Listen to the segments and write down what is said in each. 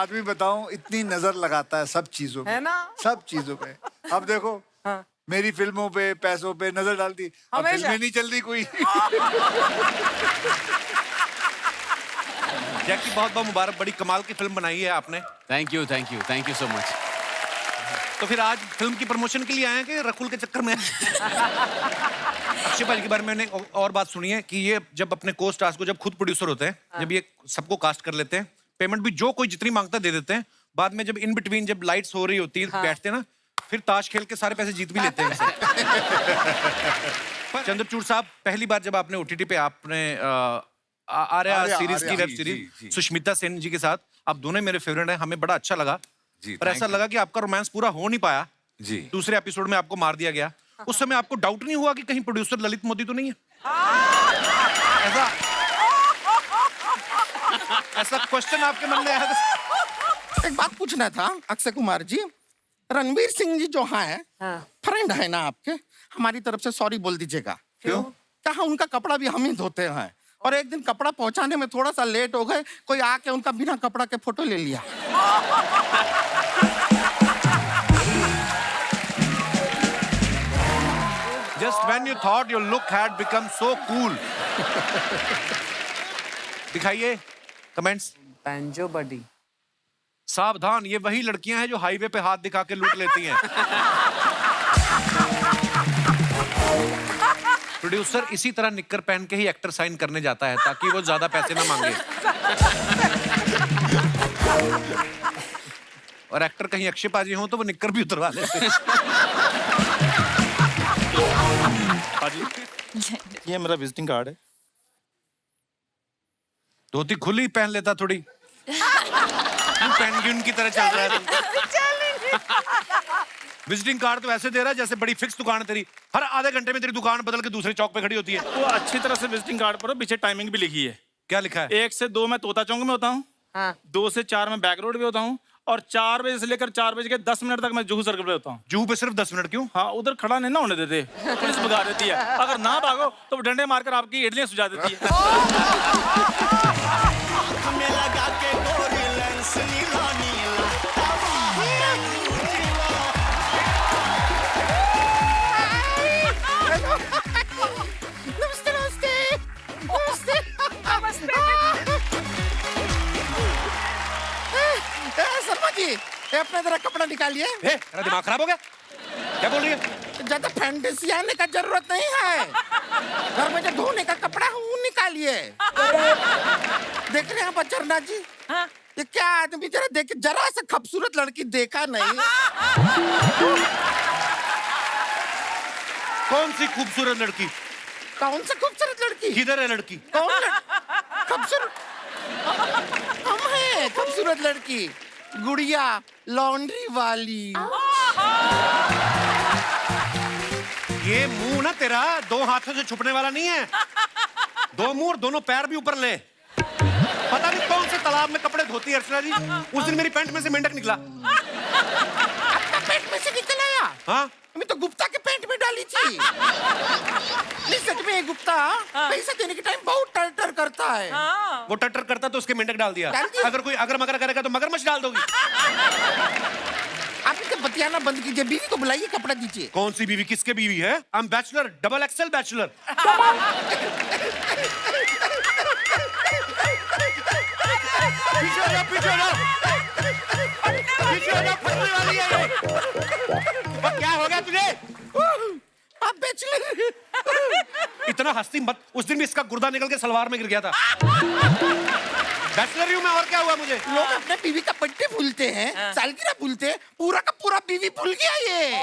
आदमी बताऊं इतनी नजर लगाता है सब चीजों है पे, ना? सब चीजों पे। अब देखो हाँ। मेरी फिल्मों पे, पैसों पे नजर डालती, अब हमेशा। फिल्में नहीं चल रही कोई। जैकी बहुत बहुत मुबारक, बड़ी कमाल की फिल्म बनाई है आपने। Thank you so much. तो फिर आज फिल्म की प्रमोशन के लिए आए हैं कि रकुल के चक्कर में? अक्षय भाई के बारे में मैंने और बात सुनी है कि ये जब अपने को स्टार्स को, जब खुद प्रोड्यूसर होते हैं, जब ये सबको कास्ट कर लेते हैं, पेमेंट भी जो कोई जितनी मांगता दे देते हैं, बाद में जब इन बिटवीन जब लाइट्स हो रही होती है, बैठते हैं ना, फिर ताश खेल के सारे पैसे जीत भी लेते हैं इनसे। चंद्रचूड़ साहब, पहली बार जब आपने ओटीटी पे आपने आर्या सीरीज की वेब सीरीज सुष्मिता सेन जी के साथ, आप दोनों मेरे फेवरेट हैं, हमें बड़ा अच्छा लगा। पर ऐसा लगा कि आपका रोमांस पूरा हो नहीं पाया जी। दूसरे एपिसोड में आपको मार दिया गया। उस समय आपको डाउट नहीं हुआ कि कहीं प्रोड्यूसर ललित मोदी तो नहीं है? ऐसा क्वेश्चन आपके मन में आया था? एक बात पूछना था अक्षय कुमार जी, रणवीर सिंह जी जो हैं फ्रेंड है ना आपके, हमारी तरफ से सॉरी बोल दीजिएगा। क्यों? कहा उनका कपड़ा भी हम ही धोते हैं और एक दिन कपड़ा पहुंचाने में थोड़ा सा लेट हो गए, कोई आके उनका बिना कपड़ा के फोटो ले लिया। Just when you thought your look had become so cool. दिखाइए कमेंट्स। पैंजो बडी। सावधान, ये वही लड़कियां हैं जो हाईवे पे हाथ दिखा के लूट लेती हैं। प्रोड्यूसर इसी तरह निक्कर पहन के ही एक्टर साइन करने जाता है ताकि वो ज्यादा पैसे ना मांगे। और एक्टर कहीं अक्षय पाजी हो तो वो निक्कर भी उतरवा लेते हैं। ये मेरा विजिटिंग कार्ड है। धोती खुली पहन लेता थोड़ी। पेंगुइन की तरह चल रहा है। विजिटिंग कार्ड तो ऐसे दे रहा है जैसे बड़ी फिक्स दुकान है तेरी, हर आधे घंटे में तेरी दुकान बदल के दूसरे चौक पे खड़ी होती है। वो अच्छी तरह से विजिटिंग कार्ड पर पीछे टाइमिंग भी लिखी है। क्या लिखा है? 1 से 2 मैं तोता चौक में होता हूँ, 2 से 4 में बैक रोड पे होता हूँ, और 4 बजे से लेकर 4 बजे के 10 मिनट तक मैं जुहू सर्कल पे होता हूँ। जुहू पे सिर्फ 10 मिनट क्यों? हाँ, उधर खड़ा नहीं ना होने देते, पुलिस भगा देती है। अगर ना भागो तो डंडे मारकर आपकी इडलियां सुझा देती है। अपना जरा कपड़ा निकालिए। मेरा दिमाग खराब हो गया? क्या बोल रही है? ज्यादा फैंटेसी आने का जरूरत नहीं है। घर में जो धोने का कपड़ा है वो निकालिए। देख रहे हैं आप अचरना जी? ये क्या आदमी, जरा देख, जरा सा खूबसूरत लड़की देखा नहीं? कौन सी खूबसूरत लड़की? कौन सी खूबसूरत लड़की? किधर है लड़की? कौन खूबसूरत? हम हैं खूबसूरत लड़की, गुड़िया लॉन्ड्री वाली। ये मुंह ना तेरा 2 हाथों से छुपने वाला नहीं है। 2 मुंह और दोनों पैर भी ऊपर ले। पता नहीं कौन से तालाब में कपड़े धोती है अर्चना जी। उस दिन मेरी पैंट में से मेंढक निकला। आपका पेट में से निकल आया? हाँ, मैं तो गुप्ता के पेंट में डाली थी। नहीं सच में, गुप्ता पैसा देने के टाइम बहुत टर करता है। वो टटर करता तो उसके मेंढक डाल दिया। अगर कोई अगर मगर करेगा तो मगरमच्छ डाल दोगी। आप इसे बतियाना बंद कीजिए, बीवी को बुलाइए, कपड़ा दीजिए। कौन सी बीवी? किसके बीवी है? I am bachelor, double XL bachelor. फटने वाली है ये। क्या हो गया तुझे? आप बैचलर। इतना हंसती मत। उस दिन भी इसका गुर्दा निकल के सलवार में गिर गया था। बैचलर हूं मैं, और क्या हुआ मुझे? लोग अपने बीवी का बर्थडे भूलते हैं, सालगिरह भूलते हैं, पूरा का पूरा बीवी भूल गया ये।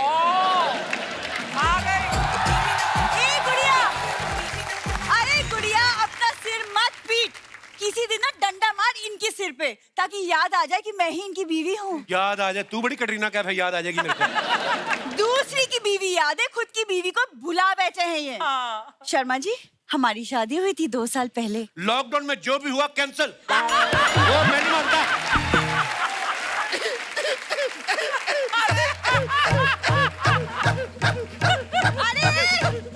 आ गई। गुड़िया, अरे गुड़िया, अपना सिर मत पीट। किसी दिन ना डंडा मार इनके सिर पे, ताकि याद आ जाए कि मैं ही इनकी बीवी हूँ। याद आ जाए? तू बड़ी कटरीना कैफ है, याद आ जाएगी मेरे को। दूसरी की बीवी याद है, खुद की बीवी को भुला बैठे हैं ये। शर्मा जी, हमारी शादी हुई थी 2 साल पहले। लॉकडाउन में जो भी हुआ कैंसिल। वो मैं नहीं मानता। अरे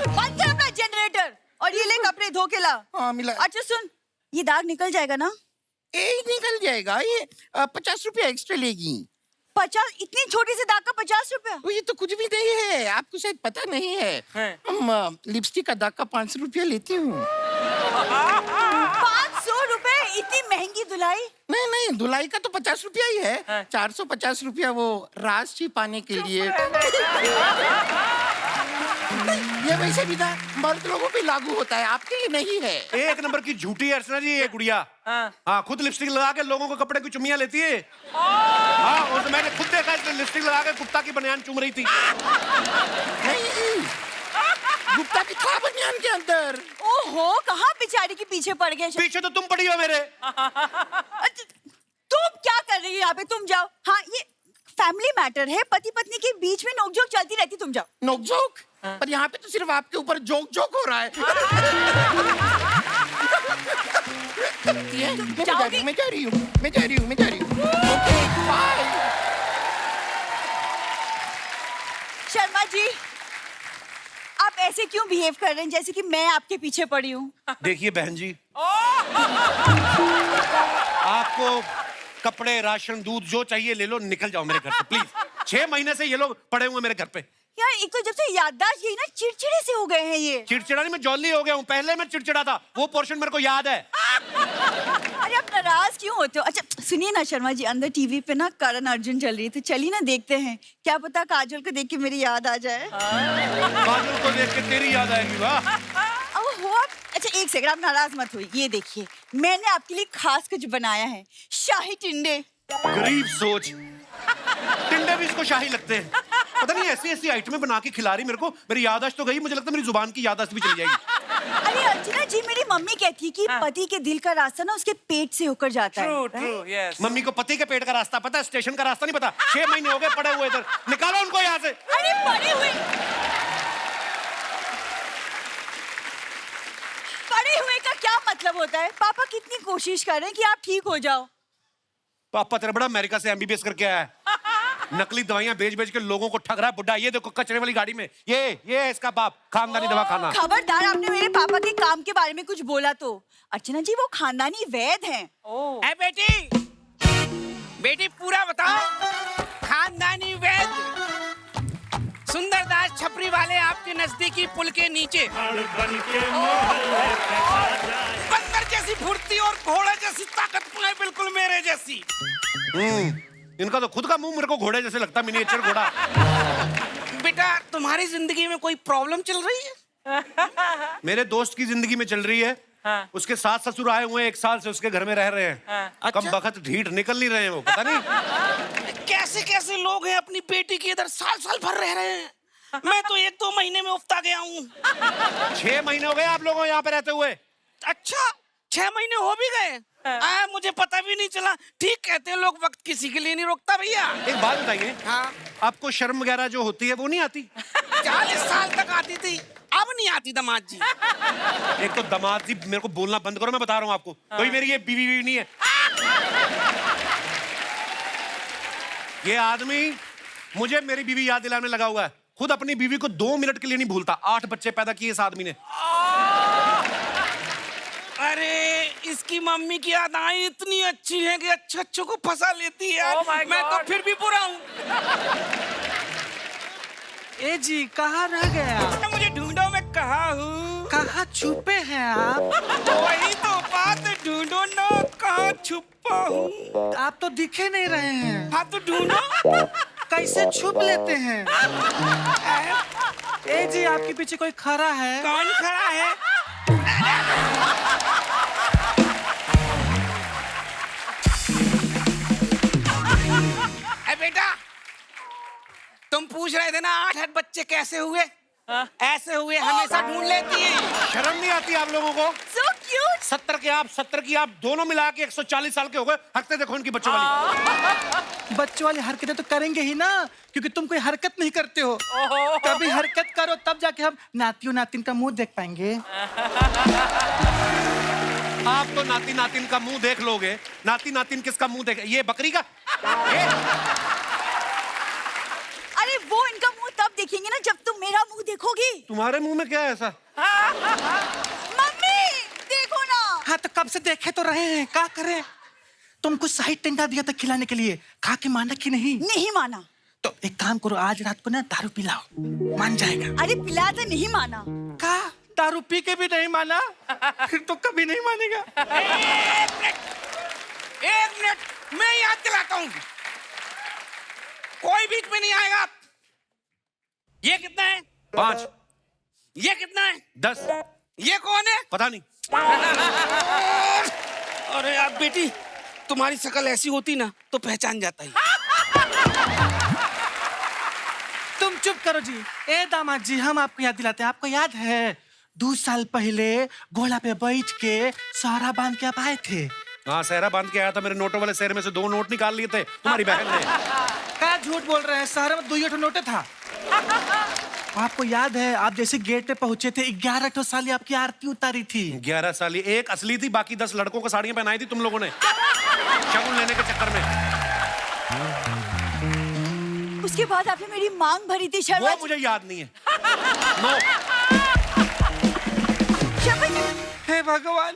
बंद कर अपना जनरेटर और ये ले कपड़े धो के ला। हाँ, मिला। अच्छा सुन, ये दाग निकल जाएगा ना? ये निकल जाएगा। ये 50 रुपया एक्स्ट्रा लेगी। 50? इतनी छोटी सी दाग का 50 रुपया? वो ये तो कुछ भी नहीं है, आपको शायद पता नहीं है। हम लिपस्टिक का दाग का 500 रुपया लेती हूँ। 500 रुपए? इतनी महंगी धुलाई? नहीं नहीं, धुलाई का तो 50 रुपया ही है। 450 रुपया वो रास छिपाने के लिए। ये वैसे भी ना मर्द लोगों पे लागू होता है, आपके लिए नहीं है। एक नंबर की झूठी है अर्चना जी ये गुड़िया। हाँ, खुद लिपस्टिक लगा के लोगों को कपड़े की चुम्मियां लेती है। हाँ, और तो मैंने खुद देखा इसने लिपस्टिक लगा के कुत्ता की बनियान चूम रही थी। नहीं, गुप्ता की था बनियान के अंदर। ओहो, कहाँ बेचारी के पीछे पड़ गए? पीछे तो तुम पड़ी हो मेरे। तुम क्या कर रही हो यहाँ पे? तुम जाओ। हाँ, ये फैमिली मैटर है, पति पत्नी के बीच में नोकझोंक चलती रहती, तुम जाओ। नोकझोंक? पर यहाँ पे तो सिर्फ आपके ऊपर जोक जोक हो रहा है। मैं जा रही हूँ। Okay, bye. शर्मा जी, आप ऐसे क्यों बिहेव कर रहे हैं जैसे कि मैं आपके पीछे पड़ी हूँ? देखिए बहन जी, आपको कपड़े, राशन, दूध जो चाहिए ले लो, निकल जाओ मेरे घर से प्लीज। 6 महीने से ये लोग पड़े हुए मेरे घर पे। यार, एक तो जब से याददाश्त यही ना चिड़चिड़े से हो गए हैं ये। चिड़चिड़ा नहीं, मैं जॉली हो गया हूँ। पहले मैं चिड़चिड़ा था, वो पोर्शन मेरे को याद है। अरे आप नाराज क्यों होते हो? अच्छा सुनिए ना शर्मा जी, अंदर टीवी पे ना करण अर्जुन चल रही थी, चलिए ना देखते हैं। क्या पता काजल को देख के मेरी याद आ जाए। काजल को देख के तेरी याद आएगी। वाह। अच्छा एक सेकंड, आप नाराज मत होइए। ये देखिए, मैंने आपके लिए खास कुछ बनाया है, शाही टिंडे। गरीब सोच, टिंडे भी इसको शाही लगते हैं। पता नहीं ऐसी ऐसी आइटमें बना के खिला रही मेरे को। मेरी याददाश्त तो गई, मुझे लगता है मेरी जुबान की याददाश्त भी चली जाएगी। अरे अर्चना जी, मेरी मम्मी कहती है कि पति के दिल का रास्ता ना उसके पेट से होकर जाता है। True, yes. मम्मी को पति के पेट का रास्ता पता है, स्टेशन का रास्ता नहीं पता। 6 महीने हो गए पड़े हुए इधर, निकालो उनको यहाँ से। अरे पड़े हुए का क्या मतलब होता है? पापा कितनी कोशिश कर रहे हैं कि आप ठीक हो जाओ। पापा तेरा बड़ा अमेरिका से MBBS करके आया है। नकली दवाइयां बेच बेच के लोगों को ठग रहा है बुड्ढा। ये देखो कचरे वाली गाड़ी में, ये है इसका बाप, खानदानी दवा खाना। खबरदार, आपने मेरे पापा के काम के बारे में कुछ बोला तो। अर्चना जी, वो खानदानी वैद हैं। ए बेटी पूरा बताओ। खानदानी वैद सुंदरदास छपरी वाले आपके नजदीकी पुल के नीचे बंदर जैसी फुर्ती और घोड़े जैसी ताकत है, बिल्कुल मेरे जैसी। इनका तो खुद का मुंह मेरे को घोड़े जैसे लगता, मिनिएचर घोड़ा। बेटा, तुम्हारी जिंदगी में कोई प्रॉब्लम चल रही है? मेरे दोस्त की जिंदगी में चल रही है। उसके सास ससुर आए हुए हैं, 1 साल से उसके घर में रह रहे हैं। कम बखत ढीठ निकल नहीं रहे हैं वो, पता नहीं कैसे कैसे लोग हैं अपनी बेटी के इधर साल साल भर रह रहे हैं। मैं तो 1-2 महीने में उफ्ता गया हूँ। 6 महीने हो गए आप लोगों यहाँ पे रहते हुए। अच्छा, 6 महीने हो भी गए? मुझे पता भी नहीं चला। ठीक कहते हैं लोग, वक्त किसी के लिए नहीं रोकता भैया। एक बात बताइए, हाँ? आपको शर्म वगैरह जो होती है वो नहीं आती? 40 साल तक आती थी, अब नहीं आती दामाद जी। एक तो दामाद जी मेरे को बोलना बंद करो, मैं बता रहा हूँ आपको। कोई मेरी ये बीवी नहीं है। ये आदमी मुझे मेरी बीवी याद दिलाने लगा हुआ है। खुद अपनी बीवी को 2 मिनट के लिए नहीं भूलता। 8 बच्चे पैदा किए इस आदमी ने। अरे इसकी मम्मी की अदाएं इतनी अच्छी हैं कि अच्छों को फंसा लेती है यार। मैं तो फिर भी बुरा हूँ। ए जी, कहाँ रह गया? मुझे ढूंढो, मैं कहाँ हूँ? कहाँ छुपे हैं आप? वही तो बात, ढूंढो ना, कहाँ छुपा हूँ? आप तो दिखे नहीं रहे हैं। हाँ तो ढूंढो। कैसे छुप लेते हैं? ए जी, आपके पीछे कोई खड़ा है? कौन खड़ा है? ए बेटा, तुम पूछ रहे थे ना 8 बच्चे कैसे हुए? ऐसे हुए, हमेशा ढूंढ लेती है। शर्म नहीं आती आप लोगों को? So cute. 70 के आप, 70 की आप, दोनों मिला के 140 साल के हो गए। हकते देखो इनकी बच्चों वाली। बच्चों वाली हरकतें तो करेंगे ही ना, क्योंकि तुम कोई हरकत नहीं करते हो। कभी हरकत करो तब जाके हम नातियों नातिन का मुंह देख पाएंगे। आप तो नाती नातिन का मुंह देख लोगे। नाती नातिन किसका मुंह देखे? ये बकरी का? अरे वो इनका मुंह तब देखेंगे ना जब तुम मेरा मुंह देखोगी। तुम्हारे मुंह में क्या है ऐसा? मम्मी देखो ना। हाँ तो कब से देखे तो रहे हैं, क्या करें? तुमको शाही टेंडा दिया था खिलाने के लिए, खा के माना कि नहीं? नहीं माना। तो एक काम करो, आज रात को ना दारू पिलाओ, मान जाएगा। अरे पिला तो नहीं माना। का दारू पी के भी नहीं माना? फिर तो कभी नहीं मानेगा। एक मिनट, मैं याद दिलाता हूँ, कोई बीच में नहीं आएगा। ये कितना है? 5, ये कितना है? 10, ये कौन है? पता नहीं। अरे यार बेटी, तुम्हारी शक्ल ऐसी होती ना तो पहचान जाता ही। तुम चुप करो जी। ए दामाद जी, हम आपको याद दिलाते हैं। आपको याद है 2 साल पहले घोड़ा पे बैठ के सहरा बांध के आप आए थे? हाँ, सहरा बांध के आया था। मेरे नोटों वाले शहर में से 2 नोट निकाल लिए थे तुम्हारी बहन ने। क्या झूठ बोल रहे हैं? सहरा में 2 नोटे था। आपको याद है, आप जैसे गेट पे पहुंचे थे, 11 साल आपकी आरती उतारी थी। 11 साल, एक असली थी, बाकी 10 लड़कों को साड़ियां पहनाई थी तुम लोगों ने शगुन लेने के चक्कर में। उसके बाद आपने मेरी मांग भरी थी शर्मा वो जी। मुझे याद नहीं है। नो। शर्मा जी, हे भगवान,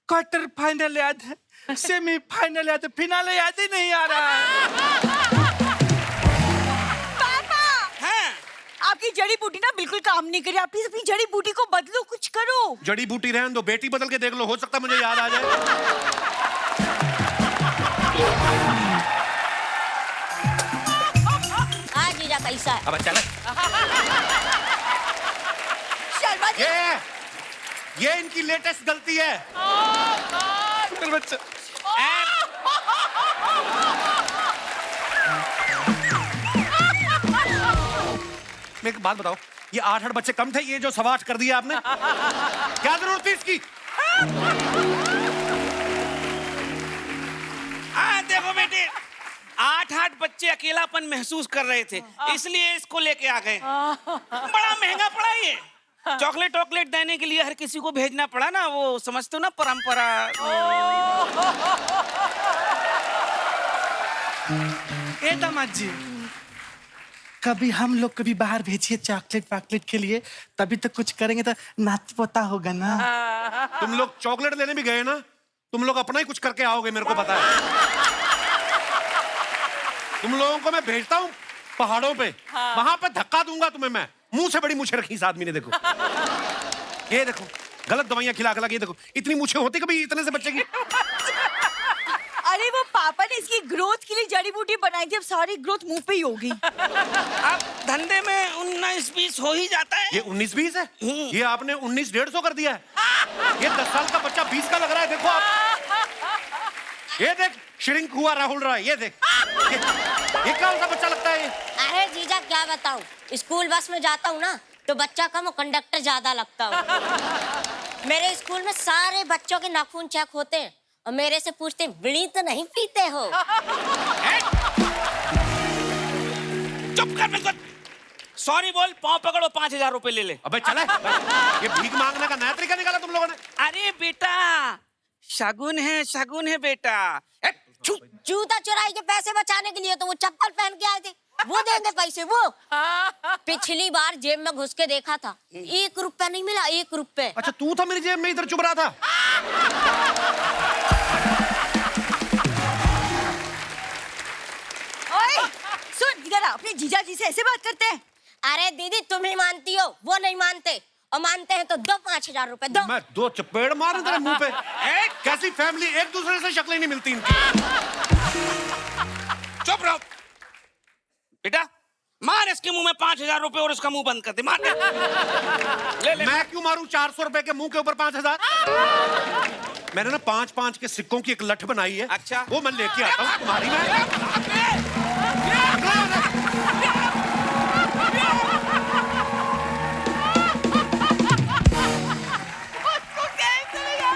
क्वार्टर फाइनल याद है, सेमीफाइनल याद है, फिनाले याद ही नहीं आ रहा है। पापा, हाँ? आपकी जड़ी बूटी ना बिल्कुल काम नहीं करी। आप प्लीज अपनी जड़ी बूटी को बदलो, कुछ करो। जड़ी बूटी रहने दो, बेटी बदल के देख लो, हो सकता मुझे याद आ जाए। हाँ जीजा, कैसा है? अब चल। शर्मा जी, ये इनकी लेटेस्ट गलती है। फिर बच्चा मैं एक बात बताओ, ये 8 बच्चे कम थे, ये जो 8.25 कर दिया आपने? क्या जरूरत थी इसकी? देखो बेटे, 8 बच्चे अकेलापन महसूस कर रहे थे, इसलिए इसको लेके आ गए। बड़ा महंगा पड़ा ये। चॉकलेट देने के लिए हर किसी को भेजना पड़ा ना, वो समझते हो ना, परंपरा। ए दामाद जी, कभी हम लोग कभी बाहर भेजिए चॉकलेट के लिए, तभी तो कुछ करेंगे, तो नाती पोता होगा ना। तुम लोग चॉकलेट लेने भी गए ना, तुम लोग अपना ही कुछ करके आओगे, मेरे को पता है। तुम लोगों को मैं भेजता हूँ पहाड़ों पे, वहां पे धक्का दूंगा तुम्हें मैं। मुंह से बड़ी मूछें रखी इस आदमी ने, देखो ये देखो, गलत दवाइयां खिला खिला के, ये देखो इतनी मूछें होती कभी इतने से बच्चे की? अरे वो पापा ने इसकी ग्रोथ के लिए जड़ी बूटी बनाई थी, अब सारी ग्रोथ मुंह पे ही होगी। अब धंधे में 19-20 हो ही जाता है। ये 19-20 है? ये आपने 19-150 कर दिया है। ये 10 साल का बच्चा 20 का लग रहा है, देखो आप। ये देख, श्रिंक हुआ राहुल राय, ये देख। ये क्या सा बच्चा लगता है ये? अरे जीजा, क्या बताऊं, स्कूल बस में जाता हूँ ना तो बच्चा कम और कंडक्टर ज्यादा लगता हूँ। मेरे स्कूल में सारे बच्चों के नाखून चेक होते हैं और मेरे से पूछते, बीड़ी तो नहीं पीते हो? चुप कर, बिल्कुल। सॉरी बोल, पाँव पकड़ो, 5000 रुपए ले ले। अबे चला, ये भीख मांगने का नया तरीका निकाला तुम लोगों ने। अरे बेटा, शगुन है बेटा। जूता चुराई के पैसे बचाने के लिए तो वो चप्पल पहन के आए थे, वो देंगे पैसे वो। पिछली बार जेब में घुस के देखा था, 1 रुपया नहीं मिला, 1 रुपया। अच्छा, तू था मेरी जेब में इधर चुभ रहा था। ओए, सुन इधर आ, अपने जीजा जी से ऐसे बात करते हैं? अरे दीदी, तुम ही मानती हो, वो नहीं मानते, और मानते हैं तो दो 5000 रुपए दो। मैं 2 चपेड़ मारूं तेरे मुंह पे। कैसी फैमिली, एक दूसरे से शक्लें नहीं मिलती इनकी। चुप रहो बेटा, मार इसके मुंह में 5000 रुपए और उसका मुंह बंद कर दे, मार दे। ले। मैं क्यों मारूं 400 रुपए के मुंह के ऊपर 5000? मैंने ना 5-5 के सिक्कों की एक लठ बनाई है। अच्छा, वो मैं लेके आता हूँ तुम्हारी में।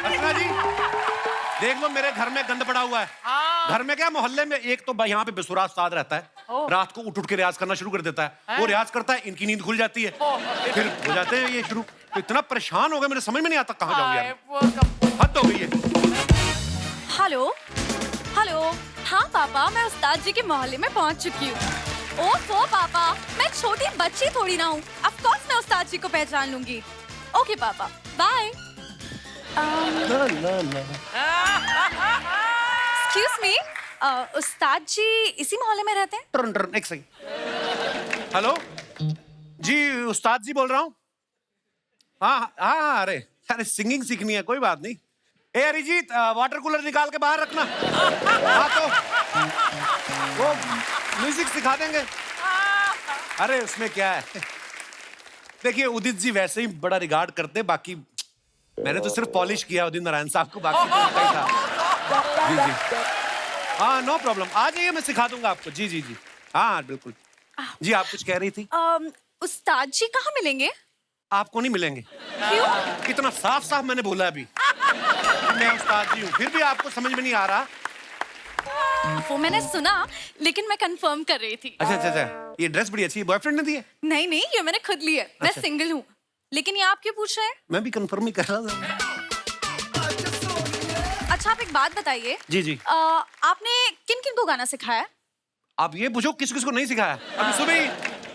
अर्चना जी, देख लो मेरे घर में गंद पड़ा हुआ है। घर में क्या, मोहल्ले में एक तो यहाँ पे बेसुरा उस्ताद रहता है, रात को उठ के रियाज करना शुरू कर देता है। वो रियाज करता है, इनकी नींद खुल जाती है, फिर हो जाते हैं ये शुरू। तो इतना परेशान हो गया, मेरे समझ में नहीं आता कहाँ जाऊँ यार, हद हो गई है। हेलो हेलो, हाँ पापा, मैं उस्ताद जी के मोहल्ले में पहुंच चुकी हूँ। ओफो पापा, मैं छोटी बच्ची थोड़ी ना हूँ, ऑफ कोर्स मैं उस्ताद जी को पहचान लूंगी। ओके पापा, बाय। एक्सक्यूज मी, उस्ताद जी इसी मोहल्ले में रहते हैं? टर्न टर्न एक सेकंड। हेलो जी, उस्ताद जी बोल रहा हूँ। हाँ हाँ हाँ, अरे अरे सिंगिंग सीखनी है, कोई बात नहीं। ए अरिजीत, वाटर कूलर निकाल के बाहर रखना। हाँ तो वो म्यूजिक सिखा देंगे। अरे उसमें क्या है, देखिए उदित जी वैसे ही बड़ा रिगार्ड करते, बाकी मैंने तो सिर्फ पॉलिश किया उदित नारायण साहब को, बाकी तो उनका ही था। जी जी, हाँ नो प्रॉब्लम, आ जाइए मैं सिखा दूंगा आपको। जी जी जी, हाँ बिल्कुल। जी आप कुछ कह रही थी? उस्ताद जी कहाँ मिलेंगे? आपको नहीं मिलेंगे। क्यों? कितना साफ साफ मैंने बोला अभी, मैं उस्ताद जी हूँ, फिर भी आपको समझ में नहीं आ रहा। वो मैंने सुना, लेकिन मैं कंफर्म कर रही थी। अच्छा अच्छा अच्छा, ये ड्रेस बड़ी अच्छी है, बॉयफ्रेंड ने दी है? नहीं नहीं, ये मैंने खुद ली है। मैं सिंगल हूँ। लेकिन ये आप क्यों पूछ रहे हैं? मैं भी कंफर्म ही कर रहा था। अच्छा आप एक बात बताइए। जी जी। आपने किन किन को गाना सिखाया? आप ये पूछो किस किस को नहीं सिखाया। अभी सुबह ही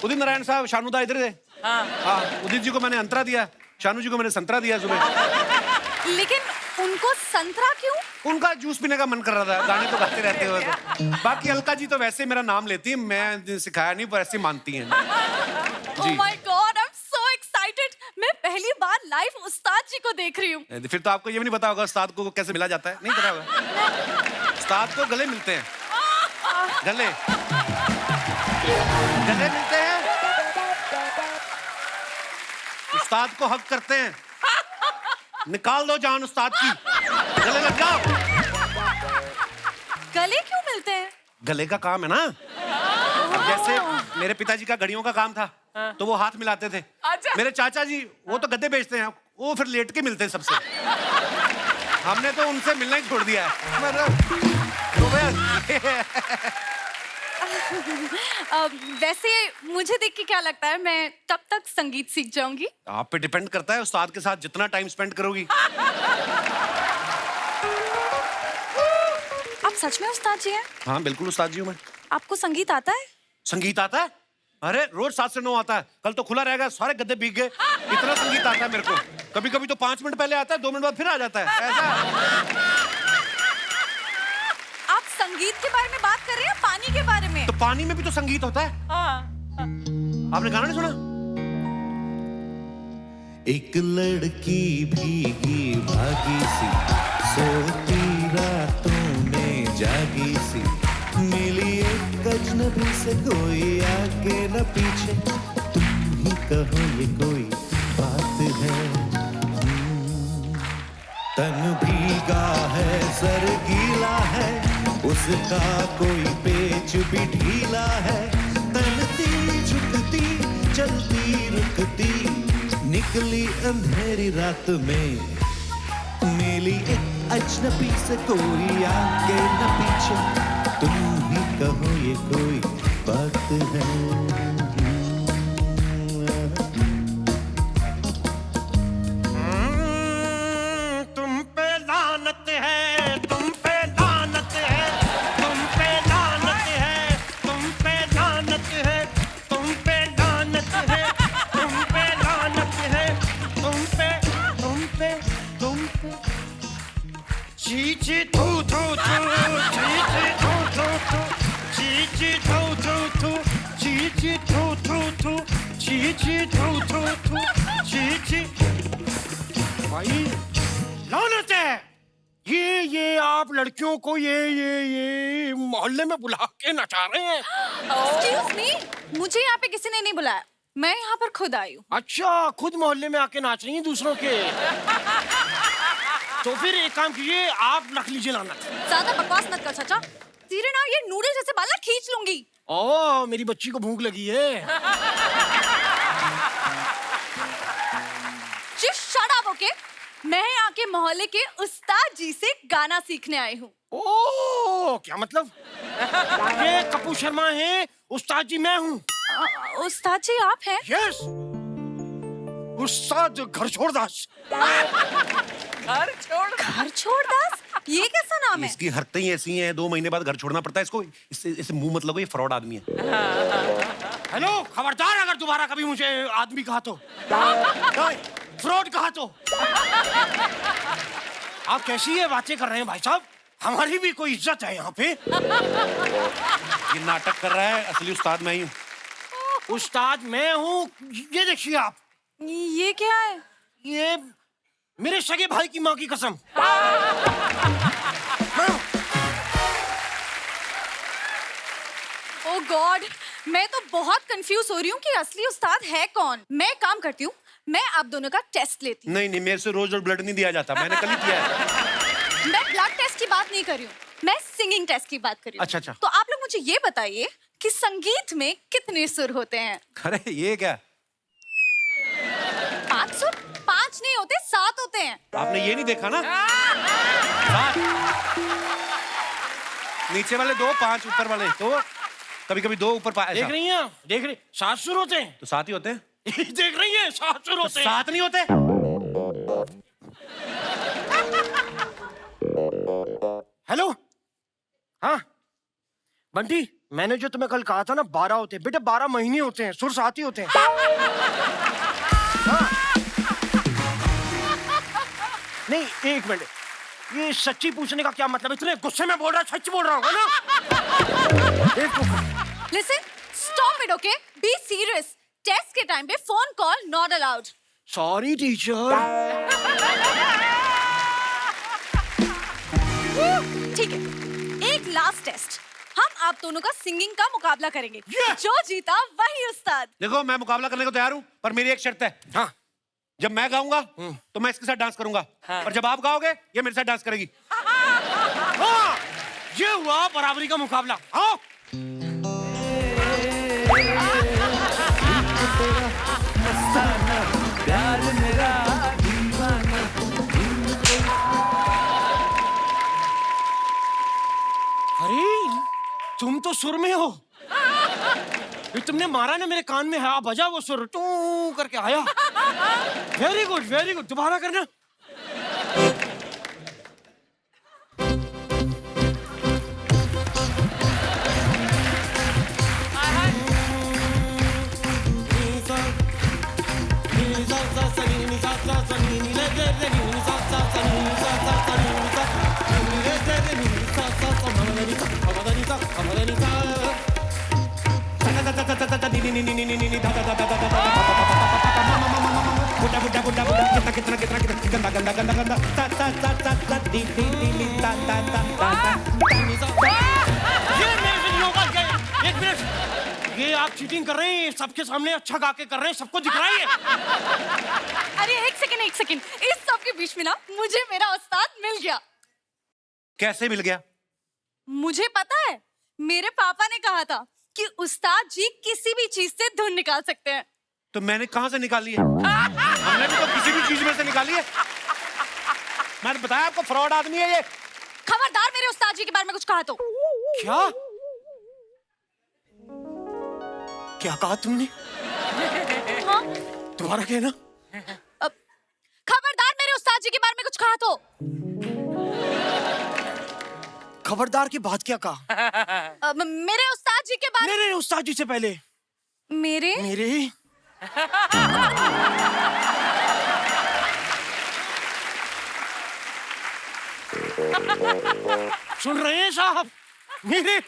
उदित नारायण साहब, शानुदा इधर थे। हाँ, उदित जी को मैंने अंतरा दिया, शानू जी को मैंने संतरा दिया सुबह। लेकिन उनको संतरा क्यों? उनका जूस पीने का मन कर रहा था, गाने तो गाते रहते हुए तो। बाकी अलका जी तो वैसे मेरा नाम लेती है, मैं सिखाया नहीं, पर ऐसे मानती हैं। Oh my God, I'm so excited! मैं पहली बार लाइव उस्ताद जी को देख रही हूँ। फिर तो आपको ये भी नहीं पता होगा उस्ताद को कैसे मिला जाता है, नहीं पता होगा? उस्ताद को गले मिलते हैं, गले गले मिलते हैं, उस्ताद को हक करते हैं। निकाल दो जान उस्ताद की, गले लग जाओ। गले क्यों मिलते हैं? गले का काम है ना। अब जैसे मेरे पिताजी का घड़ियों का काम था, तो वो हाथ मिलाते थे। मेरे चाचा जी वो तो गद्दे बेचते हैं, वो फिर लेट के मिलते हैं सबसे। हमने तो उनसे मिलना ही छोड़ दिया है। वैसे मुझे देख के क्या लगता है, मैं कब तक संगीत सीख जाऊंगी? आप पे डिपेंड करता है, उस्ताद के साथ जितना टाइम स्पेंड करोगी। आप सच में उस्ताद जी हैं? हाँ बिल्कुल उस्ताद जी हूँ मैं। आपको संगीत आता है? संगीत आता है? अरे रोज 7 से 9 आता है। कल तो खुला रहेगा, सारे गद्दे भीग गए। इतना संगीत आता है मेरे को। कभी कभी तो 5 मिनट पहले आता है, 2 मिनट बाद फिर आ जाता है, ऐसा। आप संगीत के बारे में बात कर रहे हैं, पानी के बारे में? तो पानी में भी तो संगीत होता है। आपने गाना नहीं सुना? एक लड़की भीगी भागी सी, सोती रातों में जागी सी, मिली एक अजनबी से, कोई आगे न पीछे, तुम ही कहो ये कोई बात है। तन भीगा है, सर गीला है, उसका कोई पेच भी ढीला है, तनती झुकती चलती रुकती, निकली अंधेरी रात में, मिली एक अजनबी से, कोई आगे न पीछे, तुम ही कहो ये कोई बात है। तुम पे लानत है, तुम पे लानत है, तुम पे लानत है, तुम पे लानत है, तुम पे लानत है, तुम पे लानत है, तुम पे ची ची थू थू थू, ची ची थू थू थू, ची ची थू थू थू, ची ची थू थू थू, ची ची थू थू थू, ची ची। भाई लानत है, ये आप लड़कियों को ये मोहल्ले में बुला के नचा रहे हैं। Excuse me, मुझे यहाँ पे किसी ने नहीं बुलाया, मैं यहाँ पर खुद आई हूँ। अच्छा, खुद मोहल्ले में आके नाच रही हैं दूसरों के। तो फिर एक काम कीजिए, आप रख लीजिए लानत। ज्यादा बकवास मत कर चाचा, तेरे ना ये नूडल जैसे बाल ना खींच लूंगी। ओ, मेरी बच्ची को भूख लगी है। Just shut up, okay? मैं यहाँ के मोहल्ले के उस्ताद जी से गाना सीखने आई हूँ। ओ, क्या मतलब? ये कपूर शर्मा है, उस्ताद जी मैं हूँ। उस्ताद जी आप हैं? यस, उस्ताद घर छोड़ दास। घर छोड़ दास? ये कैसा नाम है? इसकी हरकतें ही ऐसी हैं, 2 महीने बाद घर छोड़ना पड़ता है इसको। इससे मुंह मत लगो, ये फ्रॉड आदमी है। हेलो, खबरदार अगर दोबारा कभी मुझे आदमी कहा तो, फ्रॉड कहा तो। आप कैसी ये बातें कर रहे हैं भाई साहब? हमारी भी कोई इज्जत है यहाँ पे। ये नाटक कर रहा है, असली उस्ताद मैं ही हूँ। उस्ताद मैं हूँ। ये देखिए आप, ये क्या है? ये मेरे सगे भाई की माँ की कसम। ओ गॉड, मैं तो बहुत कंफ्यूज हो रही हूँ कि असली उस्ताद है कौन। मैं एक काम करती हूँ, मैं आप दोनों का टेस्ट लेती हूँ। नहीं नहीं, मेरे से रोज ब्लड नहीं दिया जाता, मैंने कल ही किया है। मैं ब्लड टेस्ट की बात नहीं कर रही हूँ, मैं सिंगिंग टेस्ट की बात कर रही हूँ। अच्छा, अच्छा। तो आप लोग मुझे ये बताइए कि संगीत में कितने सुर होते हैं? अरे ये क्या, 5 सुर? 5 नहीं होते, 7 होते हैं। आपने ये नहीं देखा ना? 7 नीचे वाले 2, 5 ऊपर वाले, तो कभी कभी 2 ऊपर देख रही हैं? देख रही, 7 सुर होते हैं। तो 7 ही होते हैं। देख रही है, 7 सुर होते हैं। 7 नहीं होते। हेलो, हाँ बंटी, मैंने जो तुम्हें कल कहा था ना 12 होते हैं बेटा, 12 महीने होते हैं, सुर 7 ही होते हैं। हाँ। नहीं, एक मिनट, ये सच्ची पूछने का क्या मतलब? इतने गुस्से में बोल रहा है, सच बोल रहा होगा ना? Listen, stop it, okay? Be serious. Test के टाइम पे phone call not allowed. Sorry teacher. ठीक है, एक लास्ट टेस्ट। हम आप दोनों का सिंगिंग का मुकाबला करेंगे। जो जीता वही उस्ताद। देखो, मैं मुकाबला करने को तैयार हूँ, पर मेरी एक शर्त है। हाँ। जब मैं गाऊंगा तो मैं इसके साथ डांस करूंगा, और जब आप गाओगे ये मेरे साथ डांस करेगी। हाँ, ये हुआ बराबरी का मुकाबला। आओ। प्यार मेरा दीवाना। अरे तुम तो सुर में हो। ये तुमने मारा ना मेरे कान में, हाँ बजा वो सुर, टू करके आया। वेरी गुड, वेरी गुड, दोबारा करना। ये आप चीटिंग कर रहे हैं, सबके सामने अच्छा गा के कर रहे हैं, सबको दिख रहा है। अरे एक सेकंड, इस सब के बीच में ना मुझे मेरा उस्ताद मिल गया। कैसे मिल गया? मुझे पता है, मेरे पापा ने कहा था कि उस्ताद जी किसी भी चीज से धुन निकाल सकते हैं। तो मैंने कहां से निकाली है? हमने भी तो किसी भी चीज में से निकाली है। मैंने बताया आपको, फ्रॉड आदमी है ये। खबरदार मेरे उस्ताद जी के बारे में कुछ कहा तो। क्या क्या कहा तुमने? हाँ? दोबारा कहना। खबरदार मेरे उस्ताद जी के बारे में कुछ कहा तो। खबरदार की बात क्या कहा? मेरे उस्ताद जी के बारे में। नहीं, उस्ताद जी से पहले मेरे सुन रहे हैं साहब? मेरे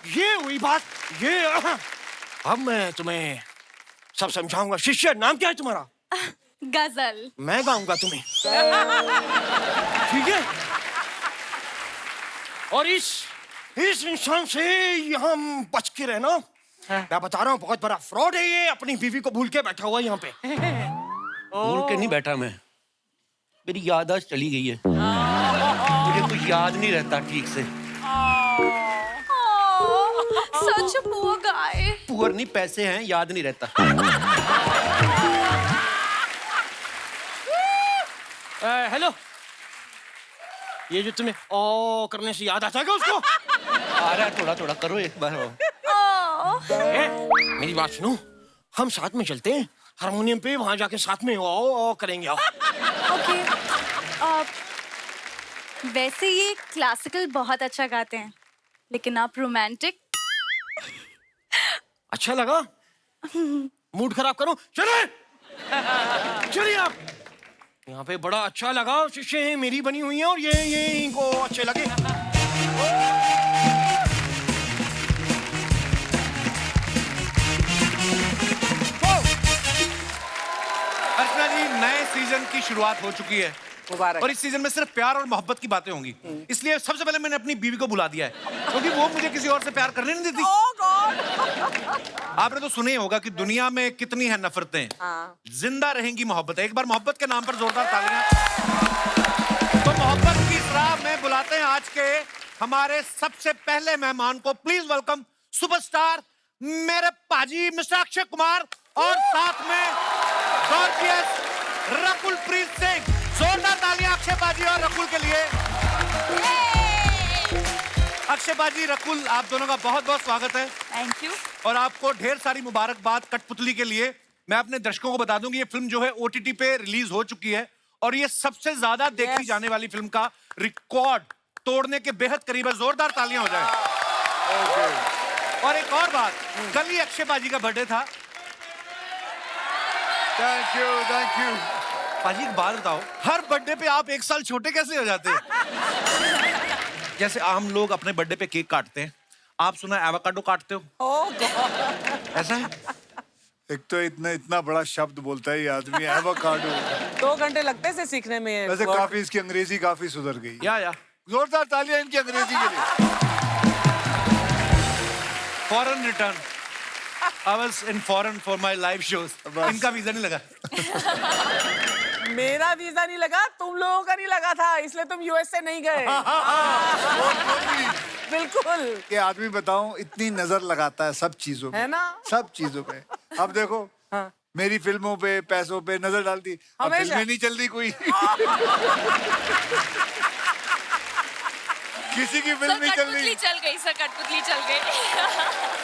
ये हुई बात। ये अब मैं तुम्हें सब समझाऊंगा। शिष्य, नाम क्या है तुम्हारा? गजल। मैं गाऊंगा तुम्हें, ठीक है? और इस इंसान से यहाँ बच के रहना। मैं बता रहा हूँ, बहुत बड़ा फ्रॉड है ये। अपनी बीवी को भूल के बैठा हुआ है यहाँ पे। भूल के नहीं बैठा मैं, मेरी याददाश्त चली गई है। मुझे कुछ याद नहीं रहता ठीक से। सच पुअर गाय। पुअर नहीं, पैसे हैं, याद नहीं रहता। हेलो, ये जो तुम्हें ओ करने से याद आता है क्या उसको? आ रहा है, थोड़ा थोड़ा करो एक बार। मेरी बात सुनो, हम साथ में चलते हैं हारमोनियम पे, वहां जाके साथ में ओ करेंगे। आओ। ओके। वैसे ये क्लासिकल बहुत अच्छा गाते हैं, लेकिन आप रोमांटिक। अच्छा लगा? मूड खराब करो, चलिए चलिए आप। यहाँ पे बड़ा अच्छा लगा, शीशे मेरी बनी हुई है और ये इनको अच्छे लगे। अर्चना जी, नए सीजन की शुरुआत हो चुकी है मुबारक। और इस सीजन में सिर्फ प्यार और मोहब्बत की बातें होंगी। इसलिए सबसे पहले मैंने अपनी बीवी को बुला दिया है, क्योंकि वो मुझे किसी और से प्यार करने नहीं देती। आपने तो सुना ही होगा कि दुनिया में कितनी है नफरतें, जिंदा रहेंगी मोहब्बत। एक बार मोहब्बत के नाम पर जोरदार तालियां। तो मोहब्बत की इस राह में बुलाते हैं आज के हमारे सबसे पहले मेहमान को। प्लीज वेलकम सुपरस्टार मेरे पाजी मिस्टर अक्षय कुमार और साथ में गॉर्जियस रकुल प्रीत सिंह। जोरदार तालियां अक्षय बाजी और रकुल के लिए। अक्षय बाजी, रकुल, आप दोनों का बहुत बहुत स्वागत है। Thank you. और आपको ढेर सारी मुबारकबाद कठपुतली के लिए। मैं अपने दर्शकों को बता दूं कि ये फिल्म जो है OTT पे रिलीज हो चुकी है और ये सबसे ज्यादा देखी जाने वाली फिल्म का रिकॉर्ड तोड़ने के बेहद करीब है। जोरदार तालियां हो जाए। और एक और बात, कल ही अक्षय बाजी का बर्थडे था। Thank you. पाजी एक बात बताओ, हर बर्थडे पे आप एक साल छोटे कैसे हो जाते हैं? जैसे आम लोग अपने बर्थडे पे केक काटते हैं, आप सुना एवोकाडो काटते हो? ऐसा है? एक तो इतना बड़ा शब्द बोलता है ये आदमी, एवोकाडो। 2 घंटे लगते हैं सीखने में। वैसे काफी इसकी अंग्रेजी काफी सुधर गई। या जोरदार तालियां इनकी अंग्रेजी के लिए। Foreign return. I was in foreign for my live shows. इनका वीजा नहीं लगा। मेरा वीजा नहीं लगा, तुम लोगों का नहीं लगा था, इसलिए तुम US से नहीं गए। बिल्कुल। ये आदमी बताऊं, इतनी नजर लगाता है सब चीजों पे, है ना? सब चीजों पे। अब देखो, मेरी फिल्मों पे, पैसों पे नजर डालती, अब हमेशा। फिल्में नहीं चल रही कोई। किसी की फिल्म नहीं चल रही। चल गई सर, कठपुतली चल गई।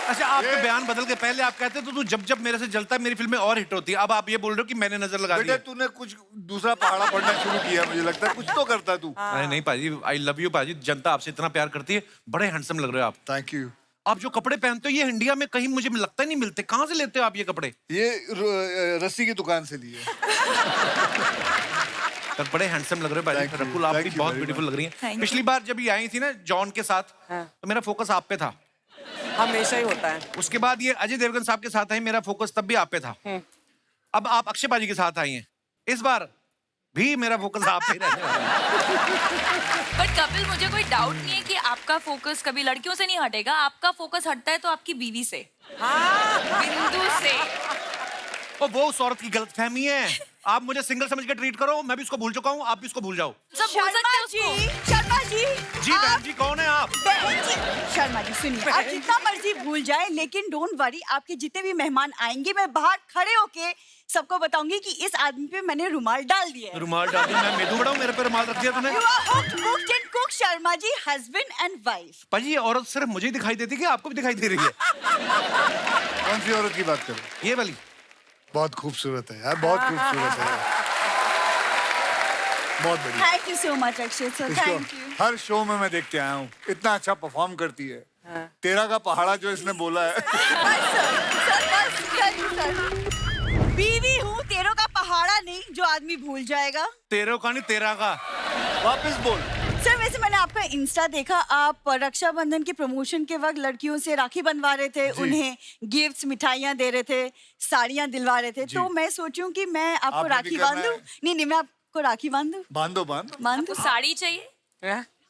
अच्छा, आपके बयान बदल के पहले आप कहते तो तू जब मेरे से जलता है मेरी फिल्में और हिट होती है। अब आप ये बोल रहे हो कि मैंने नजर लगा दी बेटा, है। तूने कुछ दूसरा पहाड़ा पढ़ना शुरू किया, मुझे लगता है कुछ तो करता तू। अरे नहीं पाजी, आई लव यू पाजी। जनता आपसे इतना प्यार करती है, बड़े हैंडसम लग रहे हो आप। Thank you. आप जो कपड़े पहनते हो ये इंडिया में कहीं मुझे लगता ही नहीं मिलते। कहाँ से लेते हो आप ये कपड़े? ये रस्सी की दुकान से लिए। तब बड़े हैंडसम लग रहे हो भाई। रकुल, आप भी बहुत ब्यूटीफुल लग रही हैं। पिछली बार जब ये आई थी ना जॉन के साथ, तो मेरा फोकस आप पे था। हमेशा ही होता है। उसके बाद ये अजय देवगन साहब के साथ आई, मेरा फोकस तब भी आप पे था। अब आप अक्षय बाजी के साथ आई हैं, इस बार भी मेरा फोकस आप पे रहने वाला है। बट कपिल, मुझे कोई डाउट नहीं है कि आपका फोकस कभी लड़कियों से नहीं हटेगा। आपका फोकस हटता है तो आपकी बीवी से, बिंदु से। और वो उस औरत की गलतफहमी है। आप मुझे सिंगल समझ के ट्रीट करो, मैं भी उसको भूल चुका हूँ, आप भी उसको भूल जाओ। सब भूल सकते हैं उसको। शर्मा जी। जी बहन जी, कौन है आप? बहन जी, शर्मा जी सुनिए, आप जितना मर्जी भूल जाएं, लेकिन डोंट वरी, आपके जितने भी मेहमान आएंगे मैं बाहर खड़े होके सबको बताऊंगी कि इस आदमी पे मैंने रुमाल डाल दिया है। रुमाल डाल दिया? मैं मेदू बड़ा हूँ, मेरे पे रुमाल रख दिया तूने? You are hooked, booked and cooked, Sharma ji, husband and wife। पाजी, ये औरत सिर्फ मुझे ही दिखाई देती है कि आपको भी दिखाई दे रही है? कौन सी औरत की बात करो? ये वाली बहुत खूबसूरत है यार, बहुत खूबसूरत है। बहुत बढ़िया। Thank you so much Akshay sir, thank you. Her show में मैं देखते आया हूँ, इतना अच्छा परफॉर्म करती है। तेरा का पहाड़ा जो इसने बोला है। बीवी हूँ, तेरों का पहाड़ा नहीं जो आदमी भूल जाएगा। तेरों का नहीं, तेरा का। वापस बोल। सर, वैसे मैंने आपका इंस्टा देखा, आप रक्षाबंधन के प्रमोशन के वक्त लड़कियों से राखी बनवा रहे थे, उन्हें गिफ्ट्स, मिठाइयाँ दे रहे थे, साड़ियाँ दिलवा रहे थे। तो मैं सोचूं कि मैं आपको आपने भी राखी करना बांध दूं। नहीं, मैं आपको राखी बांध दूं। बांधो। बांध दूं? साड़ी चाहिए?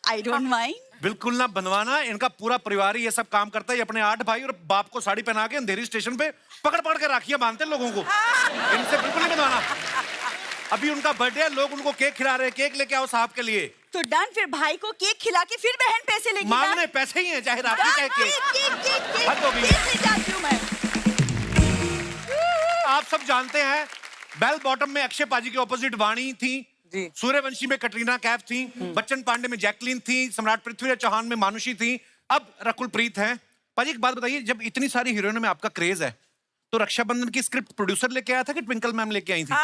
I don't mind. बिल्कुल ना बनवाना, इनका पूरा परिवार ही ये सब काम करता है। ये अपने 8 भाई और बाप को साड़ी पहना के अंधेरी स्टेशन पे पकड़ के राखियां बांधते हैं लोगों को। इनसे बिल्कुल नहीं बनवाना। अभी उनका बर्थडे है, लोग उनको केक खिला रहे हैं। केक लेके आओ साहब के लिए। तो डन, फिर भाई को केक खिला के फिर बहन पैसे लेगी। मांगने पैसे ही हैं, चाहे राखी चाहे केक। हद हो गई है। केक ले जाती हूँ मैं। आप सब जानते हैं बेल बॉटम में अक्षय पाजी के ऑपोजिट वाणी थी, सूर्यवंशी में कटरीना कैफ थी, बच्चन पांडे में जैकलीन थी, सम्राट पृथ्वीराज चौहान में मानुषी थी, अब रकुल प्रीत हैं। पाजी एक बात बताइए, जब इतनी सारी हीरोइनों में आपका क्रेज है तो रक्षाबंधन की स्क्रिप्ट प्रोड्यूसर लेके आया था कि ट्विंकल मैम लेके आई थी?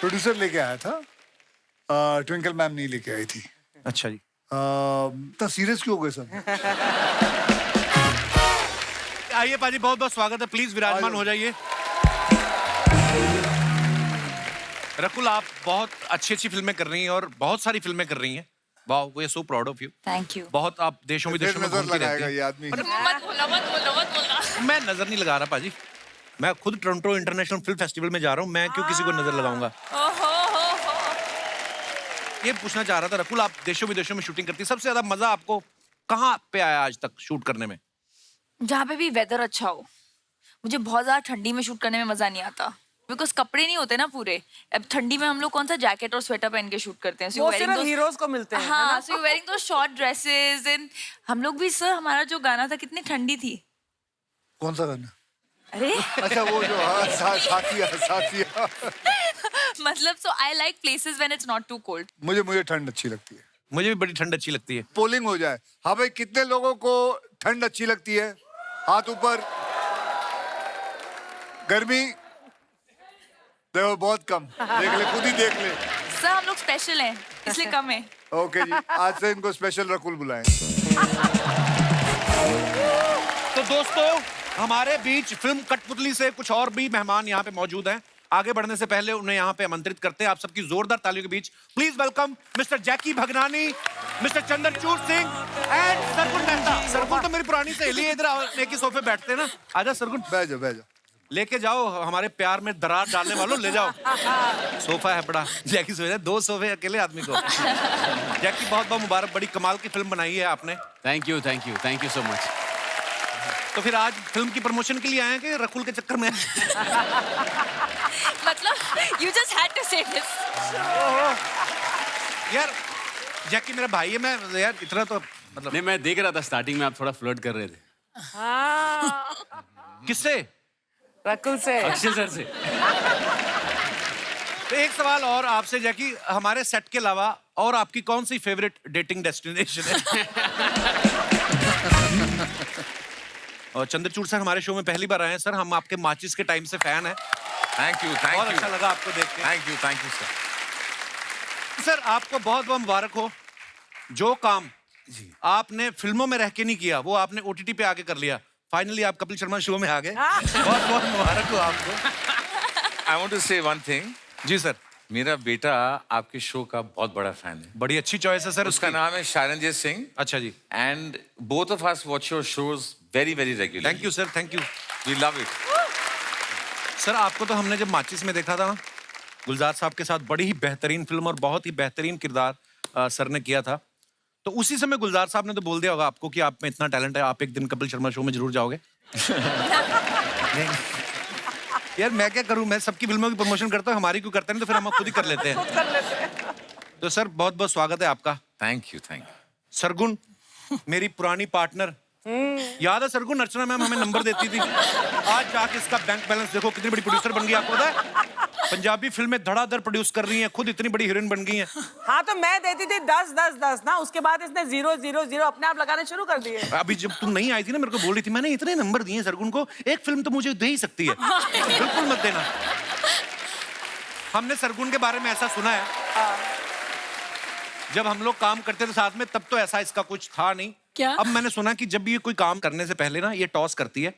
प्रोड्यूसर लेके आया था, ट्विंकल मैम नहीं लेके आई थी। अच्छा जी। तो सीरियस क्यों हो गए सर? आइए पाजी, बहुत बहुत स्वागत है, प्लीज विराजमान हो जाइए। रकुल, आप बहुत अच्छी फिल्में कर रही हैं और बहुत सारी फिल्में कर रही हैं। Wow, we are so proud of you. Thank you. बहुत आप देशों विदेशों में नजर घूमती रहती लगाएगा हैं। ये आदमी। मत बोला। मैं नजर नहीं लगा रहा पाजी, मैं खुद टोरंटो इंटरनेशनल फिल्म फेस्टिवल में जा रहा हूँ, मैं क्यों किसी को नजर लगाऊंगा। ये पूछना चाह रहा था रकुल, आप देशों विदेशों में शूटिंग करती है, सबसे ज्यादा मजा आपको कहाँ पे आया आज तक शूट करने में? जहाँ पे भी वेदर अच्छा हो। मुझे बहुत ज्यादा ठंडी में शूट करने में मजा नहीं आता, बिकॉज कपड़े नहीं होते ना पूरे। अब ठंडी में हम लोग कौन सा जैकेट और स्वेटर पहन के शूट करते हैं। वो सिर्फ हीरोज को मिलते हैं। हाँ, so you're wearing those short dresses and हम लोग भी सर, हमारा जो गाना था कितनी ठंडी थी। कौन सा गाना? अरे अच्छा वो जो साथिया। मतलब so I like places when it's not too cold. मुझे ठंड अच्छी लगती है। मुझे भी बड़ी ठंड अच्छी लगती है। पोलिंग हो जाए। हाँ भाई, कितने लोगों को ठंड अच्छी लगती है? हाथ ऊपर। गर्मी देखो बहुत कम। देख ले, खुद ही देख ले। सर हम लोग स्पेशल हैं इसलिए कम है। ओके जी, आज से इनको स्पेशल रकुल बुलाएं। तो दोस्तों, हमारे बीच फिल्म कठपुतली से कुछ और भी मेहमान यहाँ पे मौजूद हैं। आगे बढ़ने से पहले उन्हें यहाँ पे आमंत्रित करते हैं। आप सबकी जोरदार तालियों के बीच please welcome mister Jackky Bhagnani, mister Chandrachur Singh and Sargun Mehta. Sargun तो मेरी पुरानी सहेली है, इधर एक ही सोफे बैठते हैं ना। आजा सरगुन, बैठ जाओ। लेके जाओ, हमारे प्यार में दरार डालने वालों, ले जाओ। सोफा है बड़ा, जैकी सोचा 2 सोफे अकेले आदमी को। जैकी बहुत बहुत मुबारक, बड़ी कमाल की फिल्म बनाई है आपने। Thank you so much. तो फिर आज फिल्म की प्रमोशन के लिए आए हैं कि रकुल के चक्कर में? मतलब you just had to say this. यार जैकी मेरा भाई है, मैं यार इतना तो मतलब नहीं, मैं देख रहा था स्टार्टिंग में आप थोड़ा फ्लर्ट कर रहे थे। किससे? रकुल से। अक्षय सर से। तो एक सवाल और आपसे जैकी, हमारे सेट के अलावा और आपकी कौन सी फेवरेट डेटिंग डेस्टिनेशन है? और चंद्रचूड़ सर हमारे शो में पहली बार आए हैं। सर हम आपके माचिस के टाइम से फैन हैं। थैंक यू बहुत अच्छा लगा आपको देख के। Thank you sir. सर आपको बहुत बहुत मुबारक हो। जो काम आपने फिल्मों में रह के नहीं किया, वो आपने OTT पे आके कर लिया। फाइनली आप कपिल शर्मा शो में आ गए। बहुत बहुत मुबारक हो आपको। आई वांट टू से वन थिंग। जी सर। मेरा बेटा आपके शो का बहुत बड़ा फैन है। बड़ी अच्छी चॉइस है सर। उसका नाम है शारंजीत सिंह। अच्छा जी। And both of us watch your shows very regular. Thank you sir, thank you. We love it. Sir आपको तो हमने जब माचिस में देखा था गुलजार साहब के साथ, बड़ी ही बेहतरीन फिल्म और बहुत ही बेहतरीन किरदार सर ने किया था। तो उसी समय गुलजार साहब ने तो बोल दिया होगा आपको कि आप में इतना टैलेंट है, आप एक दिन कपिल शर्मा शो में जरूर जाओगे। नहीं यार मैं क्या करूं, मैं सबकी फिल्मों की प्रमोशन करता हूं, हमारी क्यों करते नहीं, तो फिर हम खुद ही कर लेते हैं। तो सर बहुत बहुत स्वागत है आपका। Thank you. सरगुन मेरी पुरानी पार्टनर, याद है सरगुन? अर्चना मैम हमें नंबर देती थी। आज जाके इसका बैंक बैलेंस देखो, कितनी बड़ी प्रोड्यूसर बन गई। आपको पता है पंजाबी फिल्में धड़ाधड़ प्रोड्यूस कर रही हैं, खुद इतनी बड़ी हीरोइन बन गई हैं। हाँ तो मैं देती थी 10 ना, उसके बाद इसने 0 अपने आप लगाने शुरू कर दिए। अभी जब तुम नहीं आई थी ना, मेरे को बोल रही थी मैंने इतने नंबर दिए सरगुन को, एक फिल्म तो मुझे दे ही सकती है। बिल्कुल मत देना। हमने सरगुन के बारे में ऐसा सुना है, जब हम लोग काम करते थे साथ में तब तो ऐसा इसका कुछ था नहीं। क्या? अब मैंने सुना कि जब भी ये कोई काम करने से पहले ना ये टॉस करती है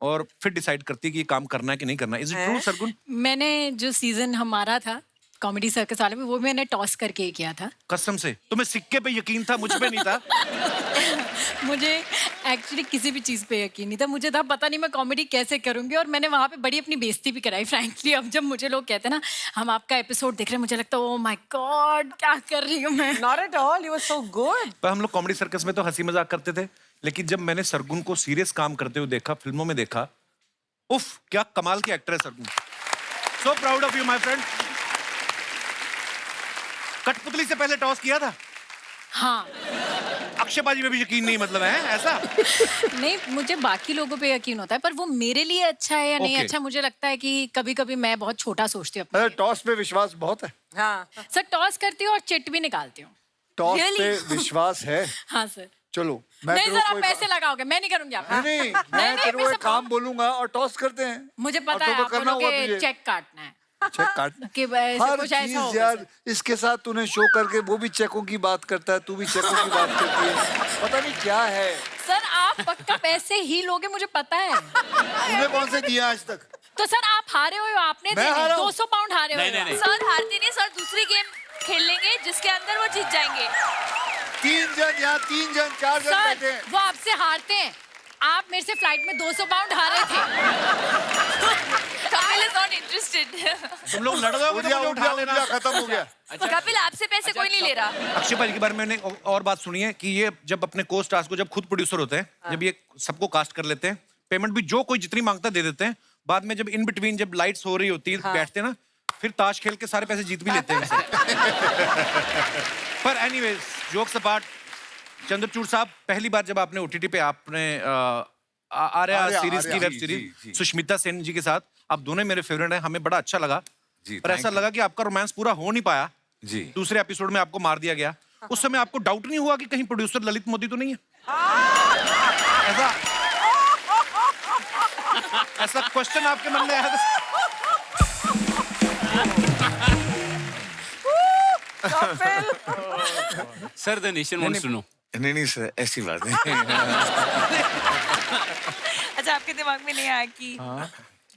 और फिर डिसाइड करती है कि ये काम करना है कि नहीं करना। Is it true Sargun? मैंने जो सीजन हमारा था कॉमेडी सर्कस वाले में, वो मैंने टॉस करके ही किया था। कसम से? तुम्हें सिक्के पे यकीन था, मुझ पे नहीं था? मुझे एक्चुअली किसी भी चीज पे यकीन नहीं था। मुझे था पता नहीं मैं कॉमेडी कैसे करूंगी, और मैंने वहां पे बड़ी अपनी बेइज्जती भी कराई फ्रैंकली। अब जब मुझे लोग कहते हैं ना हम आपका एपिसोड देख रहे हैं, मुझे लगता है ओह माय गॉड क्या कर रही हूँ मैं। Not at all, you were so good. पर हम लोग कॉमेडी सर्कस में तो हंसी मजाक करते थे, लेकिन जब मैंने सरगुन को सीरियस काम करते हुए देखा, फिल्मों में देखा, उफ क्या कमाल की एक्टर है सरगुन। सो proud of you my friend. कठपुतली से पहले टॉस किया था? हाँ। अक्षयबाजी में भी यकीन नहीं, मतलब है ऐसा? नहीं, मुझे बाकी लोगों पे यकीन होता है, पर वो मेरे लिए अच्छा है या नहीं अच्छा, मुझे लगता है कि कभी कभी मैं बहुत छोटा सोचती हूँ। टॉस पे विश्वास बहुत है। हाँ। सर टॉस करती हूँ और चिट भी निकालती हूँ। टॉस पे विश्वास है? हाँ सर। चलो नहीं सर, आप पैसे लगाओगे, मैं नहीं करूंगी। आप नहीं, मैं तेरे को एक काम बोलूंगा और टॉस करते हैं। मुझे पता है आप लोगों के चेक काटना है। चेक काटना कि हर कुछ ऐसा चीज होगा यार। सर। इसके साथ तूने शो करके वो भी चेकों की बात करता है, तू भी चेकों की बात करती है, पता नहीं क्या है। सर आप पक्का पैसे ही लोगे, मुझे पता है। तूने कौन से दिया आज तक? तो सर आप हारे हुए हो, आपने मैं हारा हूं। 200 पाउंड हारे हुए नहीं, हो। नहीं। सर हारते नहीं सर, दूसरी गेम खेल लेंगे जिसके अंदर वो जीत जाएंगे। 3 जन यहाँ 3 जन 4 जन सर बैठे हैं। वो आपसे हारते हैं, आप मेरे से फ्लाइट में 200 पाउंड हारे थे। Kapil is not interested. तुम लोग लड़ रहे हो उठ तो गया, मुझे उठ उठा गया, उठ लेना। गया, खत्म हो गया। कपिल आपसे पैसे कोई नहीं ले रहा। अक्षय भाई के बारे में मैंने और बात सुनी है कि ये जब अपने को स्टार्स को जब खुद प्रोड्यूसर होते हैं, जब ये सबको कास्ट कर लेते हैं, पेमेंट भी जो कोई जितनी मांगता है दे देते हैं, बाद में जब इन बिटवीन जब लाइट्स हो रही होती है बैठते हैं ना, फिर ताश खेल के सारे पैसे जीत भी लेते हैं इनसे। पर एनीवेज जोक्स अपार्ट, चंद्रचूड़ साहब पहली बार जब आपने ओटीटी पे आपने आर्या सीरीज की वेब सीरीज सुष्मिता सेन जी के साथ, आप दोनों मेरे फेवरेट हैं, हमें बड़ा अच्छा लगा। पर ऐसा लगा कि आपका रोमांस पूरा हो नहीं पाया जी, दूसरे एपिसोड में आपको मार दिया गया। उस समय आपको डाउट नहीं हुआ कि कहीं प्रोड्यूसर ललित मोदी तो नहीं है? ऐसा क्वेश्चन आपके मन में आया था? Sir, the nation wants to know. नहीं सर, ऐसी बात नहीं। अच्छा आपके दिमाग में नहीं आया कि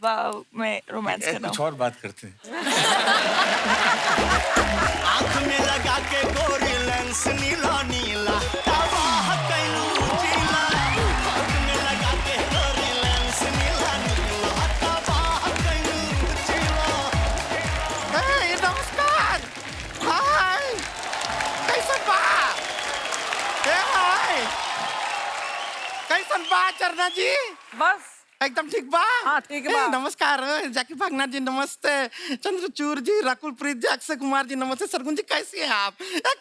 वाह मैं रोमांस कर रहा कुछ हूँ? और बात करते हैं। आँख में लगा के गोरी लेंस नीला नीला तबाह कैलू जिला। आँख में लगा के गोरी लेंस नीला नीला तबाह कैलू जिला। हे, नमस्कार। हाय, कैसन बा? हे, हाय, कैसन बा चरना जी? बस एकदम ठीक बा? हाँ, ठीक बा। नमस्कार जाकी भागना जी, नमस्ते चंद्रचूड़ जी, राकुल प्रीत जी, अक्षय कुमार जी, नमस्ते। सरगुन जी कैसी हैं आप?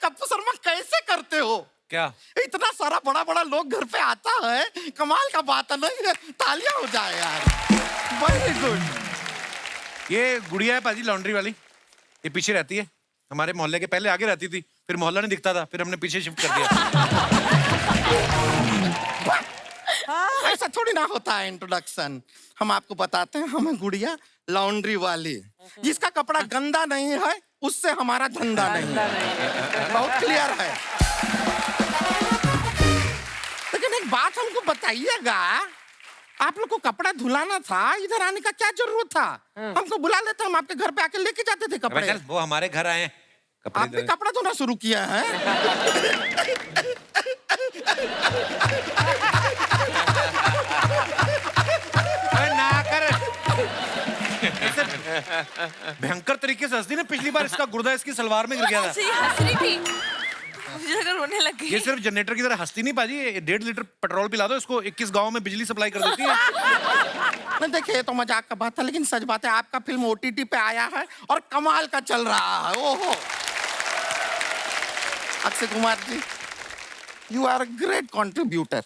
कप्पू शर्मा कैसे करते हो? क्या इतना सारा बड़ा बड़ा लोग घर पे आता है, कमाल का बात है। नहीं, तालियां हो जाए यार, वेरी गुड। ये गुड़िया है पाजी लॉन्ड्री वाली, ये पीछे रहती है हमारे मोहल्ले के, पहले आगे रहती थी, फिर मोहल्ला नहीं दिखता था, फिर हमने पीछे शिफ्ट कर दिया। ऐसा थोड़ी ना होता है इंट्रोडक्शन। हम आपको बताते हैं, हमें गुड़िया लॉन्ड्री वाली, जिसका कपड़ा गंदा नहीं है उससे हमारा धंधा नहीं है। बहुत क्लियर है। लेकिन एक बात हमको बताइएगा, आप लोग को कपड़ा धुलाना था, इधर आने का क्या जरूरत था? हमको बुला लेते, हम आपके घर पे आके लेके जाते थे कपड़े। चल, वो हमारे घर आए हैं, आप भी कपड़ा धोना शुरू किया है? ना कर ऐसे भयंकर तरीके से हंस दी ना, पिछली बार इसका गुर्दा इसकी सलवार में गिर गया था। ऐसे ही हंस रही थी, मुझे लगा रोने लग गई। ये सिर्फ जनरेटर की तरह हंसती नहीं पाजी, 1.5 लीटर पेट्रोल पिला दो इसको, 21 गांव में बिजली सप्लाई कर देती है। नहीं देखिए, ये तो मजाक का बात था, लेकिन सच बात है, आपका फिल्म ओटीटी पे आया है और कमाल का चल रहा है। ओहो, Akshay Kumar ji, you are a great contributor.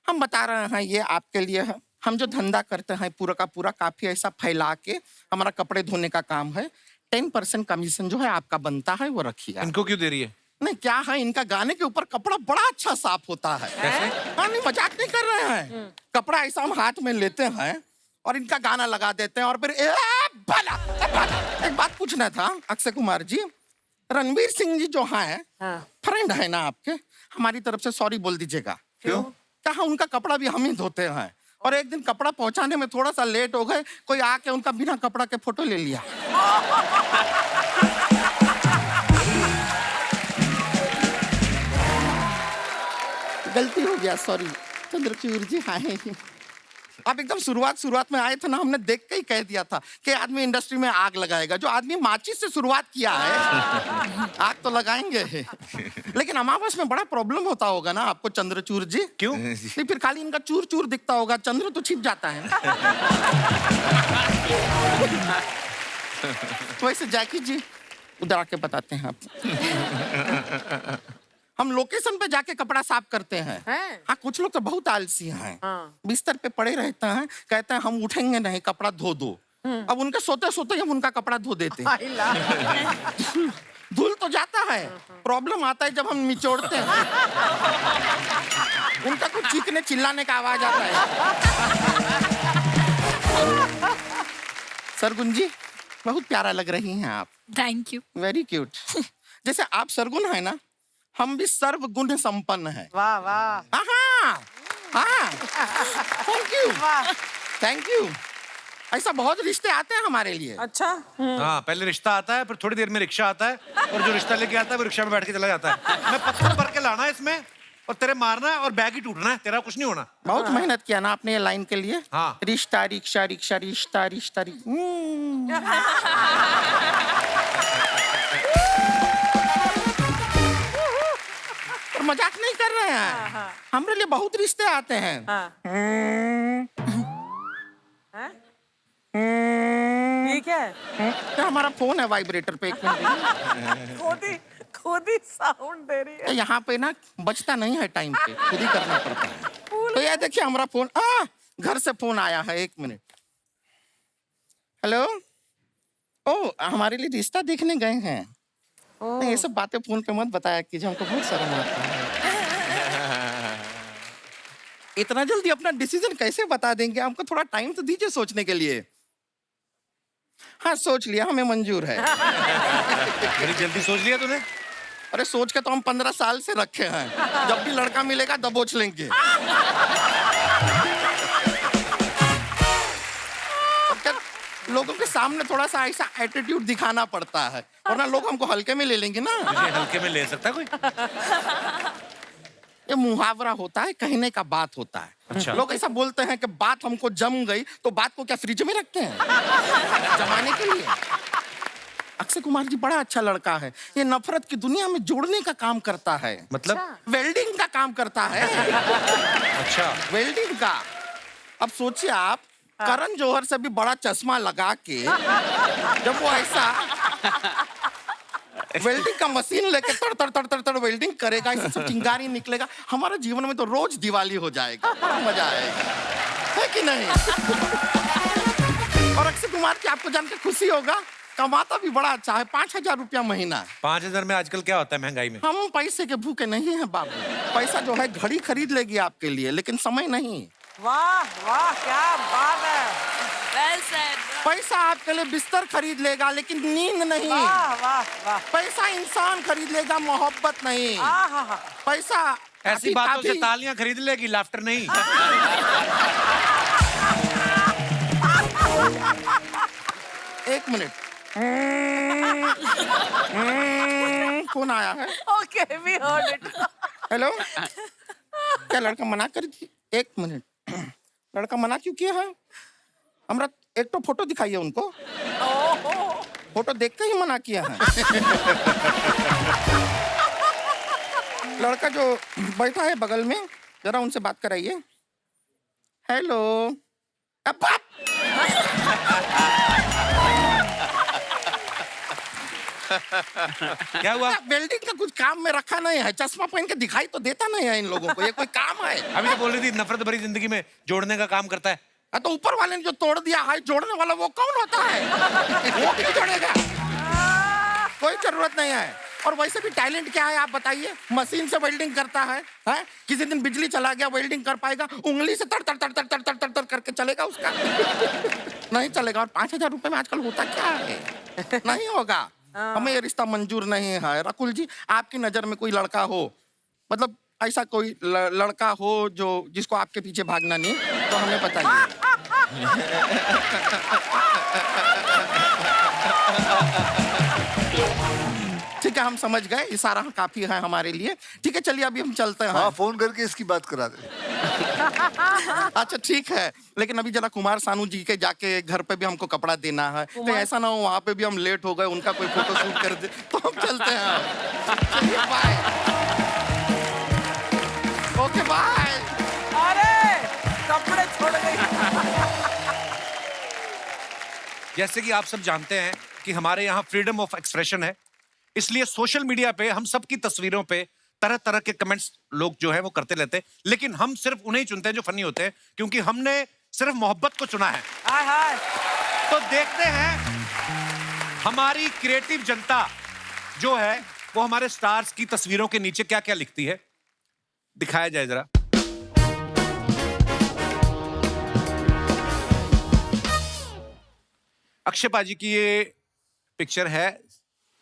हम बता रहे हैं ये आपके लिए है। हम जो धंधा करते हैं पूरा का पूरा काफी ऐसा फैला के, हमारा कपड़े धोने का काम है, 10% कमीशन जो है आपका बनता है वो रखिए। इनको क्यों दे रही है? नहीं, क्या है, इनका गाने के ऊपर कपड़ा बड़ा अच्छा साफ होता है। कैसे? हाँ, नहीं मजाक नहीं कर रहे हैं। कपड़ा ऐसा हम हाथ में लेते हैं और इनका गाना लगा देते हैं और फिर भला। एक बात पूछना था अक्षय कुमार जी, रणवीर सिंह जी जो हैं, फ्रेंड है ना आपके, हमारी तरफ से सॉरी बोल दीजिएगा। क्यों? कहा उनका कपड़ा भी हम ही धोते हैं और एक दिन कपड़ा पहुंचाने में थोड़ा सा लेट हो गए, कोई आके उनका बिना कपड़ा के फोटो ले लिया। गलती हो गया, सॉरी चंद्रचूड़ जी। हाँ, आप एकदम शुरुआत में आए थे ना, हमने देख के ही कह दिया था कि आदमी इंडस्ट्री में आग लगाएगा। जो आदमी माचिस से शुरुआत किया है, आग तो लगाएंगे। लेकिन अमावस में बड़ा प्रॉब्लम होता होगा ना आपको चंद्रचूड़ जी? क्यों? नहीं, फिर खाली इनका चूर चूर दिखता होगा, चंद्र तो छिप जाता है। वैसे जैकी जी, उधर आके बताते हैं आप। हम लोकेशन पे जाके कपड़ा साफ करते हैं। हाँ, कुछ लोग तो बहुत आलसी हैं। बिस्तर पे पड़े रहते हैं, कहते हैं हम उठेंगे नहीं, कपड़ा धो दो। अब उनके सोते सोते हम उनका कपड़ा धो देते हैं। धुल तो जाता है, प्रॉब्लम आता है जब हम निचोड़ते हैं। उनका कुछ चीखने चिल्लाने का आवाज आता है। सरगुन जी, बहुत प्यारा लग रही हैं आप। Thank you. Very cute. जैसे आप सरगुन है ना, हम भी सर्वगुण संपन्न हैं। वाह वाह। हाँ, थैंक यू, थैंक यू। ऐसा बहुत रिश्ते आते हैं हमारे लिए। अच्छा हाँ, पहले रिश्ता आता है, फिर थोड़ी देर में रिक्शा आता है, और जो रिश्ता लेके आता है वो रिक्शा में बैठ के चला जाता है। मैं पत्थर भर के लाना है इसमें, और तेरे मारना है, और बैग ही टूटना है, तेरा कुछ नहीं होना। बहुत मेहनत किया ना आपने ये लाइन के लिए। हाँ। रिश्ता रिक्शा रिक्शा रिश्ता रिश्ता और मजाक नहीं कर रहे हैं। हमारे लिए बहुत रिश्ते आते हैं। ठीक है। क्या हमारा फोन है वाइब्रेटर पे? एक मिनट। खुद ही साउंड दे रही है। यहाँ पे ना बचता नहीं है टाइम पे, खुद ही करना पड़ता है। तो ये देखिए हमारा फोन, घर से फोन आया है। 1 मिनट। हेलो। ओ, हमारे लिए रिश्ता देखने गए हैं। नहीं, ये सब बातें फोन पे मत बताया कीजिए, हमको बहुत शर्म आता है। इतना जल्दी अपना डिसीजन कैसे बता देंगे? हमको थोड़ा टाइम तो दीजिए सोचने के लिए। हाँ, सोच लिया, हमें मंजूर है। बड़ी जल्दी सोच लिया तूने? अरे सोच के तो हम 15 साल से रखे हैं। जब भी लड़का मिलेगा दबोच लेंगे। लोगों के सामने थोड़ा सा ऐसा एटीट्यूड दिखाना पड़ता है, वरना लोग हमको हल्के में ले लेंगे ना। मुझे हल्के में ले सकता कोई? ये मुहावरा होता है, कहने का बात होता है। अच्छा। लोग ऐसा बोलते हैं कि बात हमको जम गई, तो बात को क्या फ्रिज में रखते हैं जमाने के लिए? अक्षय कुमार जी बड़ा अच्छा लड़का है। ये नफरत की दुनिया में जोड़ने का काम करता है। मतलब? वेल्डिंग का काम करता है। अच्छा। वेल्डिंग का। अब सोचिए आप, करण जौहर से भी बड़ा चश्मा लगा के जब वो ऐसा वेल्डिंग का मशीन लेके तड़ तड़ तड़ तड़ तड़ वेल्डिंग करेगा, इससे सब चिंगारी निकलेगा, हमारा जीवन में तो रोज दिवाली हो जाएगा। बड़ा मजा आएगा, है कि नहीं? और अक्षय कुमार की आपको जान के खुशी होगा, कमाता भी बड़ा अच्छा है। 5000 रुपया महीना। 5000 में आजकल क्या होता है महंगाई में? हम पैसे के भूखे नहीं हैं बाबू। पैसा जो है घड़ी खरीद लेगी आपके लिए, लेकिन समय नहीं। वाह वाह, क्या बात है। Well said. पैसा आपके लिए बिस्तर खरीद लेगा, लेकिन नींद नहीं। वाह वाह वाह। पैसा इंसान खरीद लेगा, मोहब्बत नहीं। पैसा ऐसी बातों से तालियां खरीद लेगी, लाफ्टर नहीं। एक मिनट। कौन आया है? Okay, we heard it. Hello. क्या लड़का मना कर दी? 1 मिनट। लड़का मना क्यों किया है? हमरा एक तो फोटो दिखाइए उनको। फोटो देख के ही मना किया है। लड़का जो बैठा है बगल में, जरा उनसे बात कराइए। हेलो। क्या हुआ? वेल्डिंग का कुछ काम में रखा नहीं है, चश्मा पहन के दिखाई तो देता नहीं है इन लोगों को, ये कोई काम है? अभी तो बोल रही थी नफरत भरी जिंदगी में जोड़ने का काम करता है। तो ऊपर वाले ने जो तोड़ दिया है, जोड़ने वाला वो कौन होता है? वो क्यों जोड़ेगा? कोई जरूरत नहीं है। और वैसे भी टैलेंट क्या है आप बताइए? मशीन से वेल्डिंग करता है, हैं? किसी दिन बिजली चला गया, वेल्डिंग कर पाएगा? उंगली से तड़ तड़ तड़ तड़ तड़ तड़ तड़ तड़ करके चलेगा उसका? नहीं चलेगा। और 5000 रुपए में आजकल होता क्या है? नहीं होगा। हमें ये रिश्ता मंजूर नहीं है। रकुल जी, आपकी नजर में कोई लड़का हो, मतलब ऐसा कोई लड़का हो जो जिसको आपके पीछे भागना नहीं, तो हमें बताइए। ठीक है, हम समझ गए, इशारा काफी है हमारे लिए। ठीक है, चलिए अभी हम चलते हैं। हाँ, फोन करके इसकी बात करा दे। अच्छा ठीक है, लेकिन अभी जरा कुमार सानू जी के जाके घर पे भी हमको कपड़ा देना है। तो ऐसा ना हो वहाँ पे भी हम लेट हो गए, उनका कोई फोटो शूट कर दे, तो हम चलते हैं। चलिए बाय। Okay bye. अरे कपड़े छोड़ गई। जैसे कि आप सब जानते हैं कि हमारे यहाँ फ्रीडम ऑफ एक्सप्रेशन है, इसलिए सोशल मीडिया पे हम सब की तस्वीरों पे तरह तरह के कमेंट्स लोग जो है वो करते रहते हैं, लेकिन हम सिर्फ उन्हें ही चुनते हैं जो फनी होते हैं, क्योंकि हमने सिर्फ मोहब्बत को चुना है। हाय हाय। तो देखते हैं हमारी क्रिएटिव जनता जो है वो हमारे स्टार्स की तस्वीरों के नीचे क्या क्या लिखती है। दिखाया जाए जरा। अक्षय पाजी की ये पिक्चर है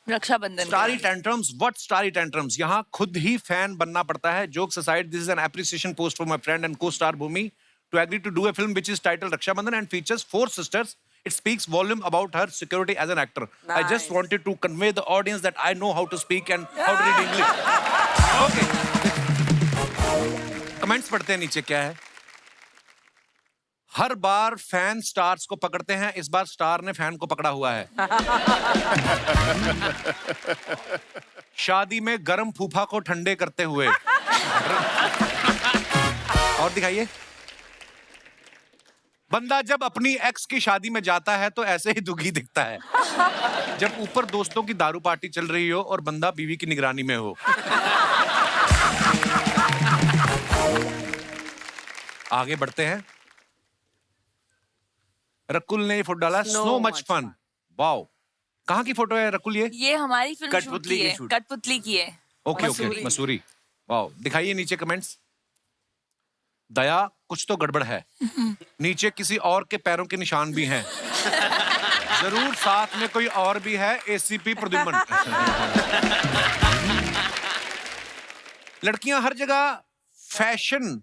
Raksha Bandhan. Starry tantrums. What starry tantrums? यहाँ खुद ही फैन बनना पड़ता है। Jokes aside, this is an appreciation post for my friend and co-star Bhumi to agree to do a film which is titled Raksha Bandhan and features 4 sisters. It speaks volume about her security as an actor. I just wanted to convey the audience that I know how to speak and how to read English. Okay. Comments पढ़ते हैं नीचे क्या है? हर बार fan stars को पकड़ते हैं, इस बार star ने फैन को पकड़ा हुआ है। शादी में गरम फूफा को ठंडे करते हुए। और दिखाइए। बंदा जब अपनी एक्स की शादी में जाता है तो ऐसे ही दुखी दिखता है जब ऊपर दोस्तों की दारू पार्टी चल रही हो और बंदा बीवी की निगरानी में हो। आगे बढ़ते हैं। रकुल ने फोटो डाला, सो मच फन। वाओ, कहाँ की फोटो है रकुल? ये हमारी फिल्म कठपुतली की शूट। कठपुतली की है। Okay okay, Mussoorie. वाओ, दिखाइए नीचे कमेंट्स। दया, कुछ तो गड़बड़ है। नीचे किसी और के पैरों के निशान भी हैं। जरूर साथ में कोई और भी है, एसीपी प्रद्युम्न। लड़कियां हर जगह फैशन,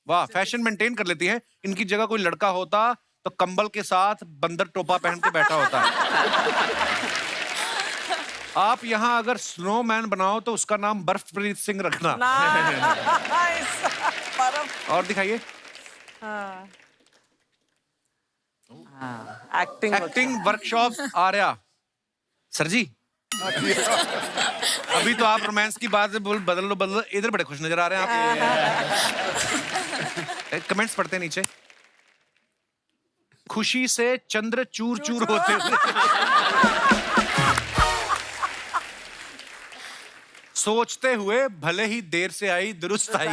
वाह, फैशन मेंटेन कर लेती हैं। इनकी जगह कोई लड़का होता तो कंबल के साथ बंदर टोपा पहन के बैठा होता। आप यहाँ अगर स्नोमैन बनाओ तो उसका नाम बर्फप्रीत सिंह रखना। और दिखाइए। Acting workshop Arya. सर जी, अभी तो आप रोमांस की बात से बदल लो। इधर बड़े खुश नजर आ रहे हैं आप। कमेंट्स पढ़ते हैं नीचे। खुशी से चंद्र चूर चूर होते हुए। सोचते हुए भले ही देर से आई दुरुस्त आई।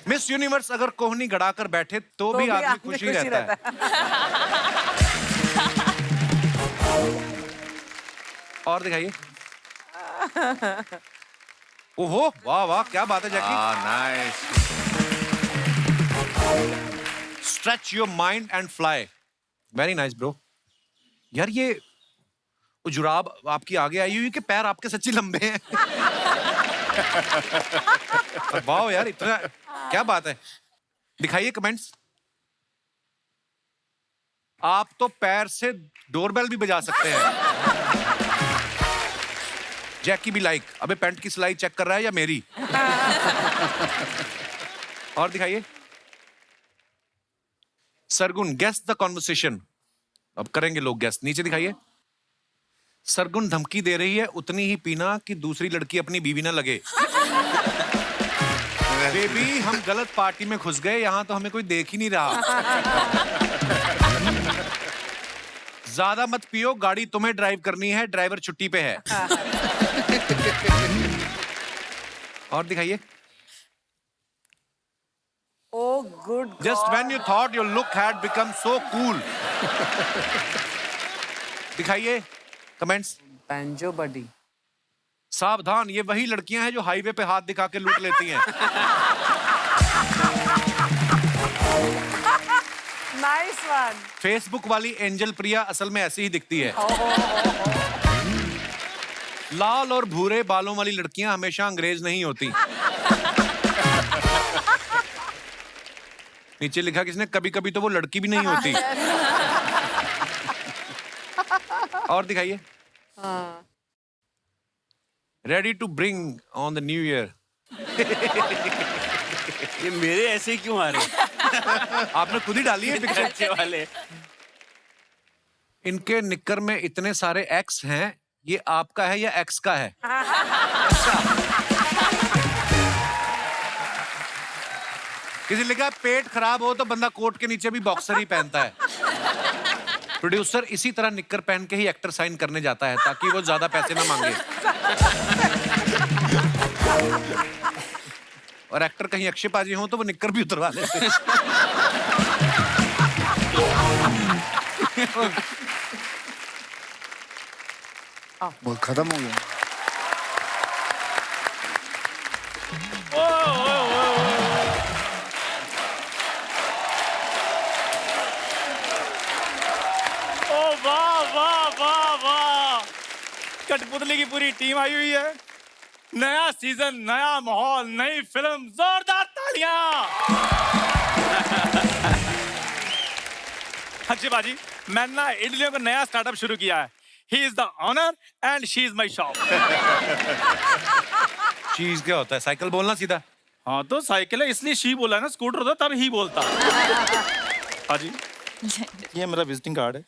मिस यूनिवर्स अगर कोहनी गड़ाकर बैठे तो भी आदमी खुशी रहता है। और दिखाइए। ओहो, वाह वाह, क्या बात है Jackky. Nice. Stretch your mind and fly. Very nice bro. यार ये जुराब आपकी आगे आई हुई कि पैर आपके सच्ची लंबे हैं? वाह यार, इतना क्या बात है। दिखाइए कमेंट्स। आप तो पैर से डोरबेल भी बजा सकते हैं। जैकी भी लाइक, अबे पैंट की सिलाई चेक कर रहा है या मेरी? और दिखाइए। Sargun, guess the conversation. अब करेंगे लोग गेस। नीचे दिखाइए। सरगुन धमकी दे रही है उतनी ही पीना कि दूसरी लड़की अपनी बीवी ना लगे। बेबी, हम गलत पार्टी में घुस गए, यहां तो हमें कोई देख ही नहीं रहा। ज्यादा मत पियो, गाड़ी तुम्हें ड्राइव करनी है, ड्राइवर छुट्टी पे है। और दिखाइए। Oh, good God. Just when you thought your look had become so cool. दिखाइए कमेंट्स। बैंजो बडी। सावधान, ये वही लड़कियां हैं जो हाईवे पे हाथ दिखा के लूट लेती हैं। Nice one. फेसबुक वाली एंजल प्रिया असल में ऐसी ही दिखती है। लाल और भूरे बालों वाली लड़कियां हमेशा अंग्रेज नहीं होती। नीचे लिखा किसने, कभी कभी तो वो लड़की भी नहीं होती। और दिखाइए। Ready to bring on the new year. ये मेरे ऐसे ही क्यों आ रहे? आपने खुद ही डाली है पिक्चर। अच्छे वाले। इनके निक्कर में इतने सारे एक्स हैं, ये आपका है या एक्स का है? किसी लिखा पेट खराब हो तो बंदा कोट के नीचे भी बॉक्सर ही पहनता है। प्रोड्यूसर इसी तरह निक्कर पहन के ही एक्टर साइन करने जाता है ताकि वो ज्यादा पैसे ना मांगे। और एक्टर कहीं अक्षयपाजी हो तो वो निक्कर भी उतरवा लेते हैं। वो खत्म हो गया। वाह वाह वाह वाह, कठपुतली की पूरी टीम आई हुई है। नया सीजन, नया माहौल, नई फिल्म, जोरदार तालियां। अच्छी बाजी, मैंने ना इडलियों का नया स्टार्टअप शुरू किया है। He is the owner and she is my shop. चीज क्या होता है? साइकिल बोलना सीधा। हाँ तो साइकिल है इसलिए शी बोला है ना, स्कूटर होता तब ही बोलता। हाजी, ये मेरा विजिटिंग कार्ड है।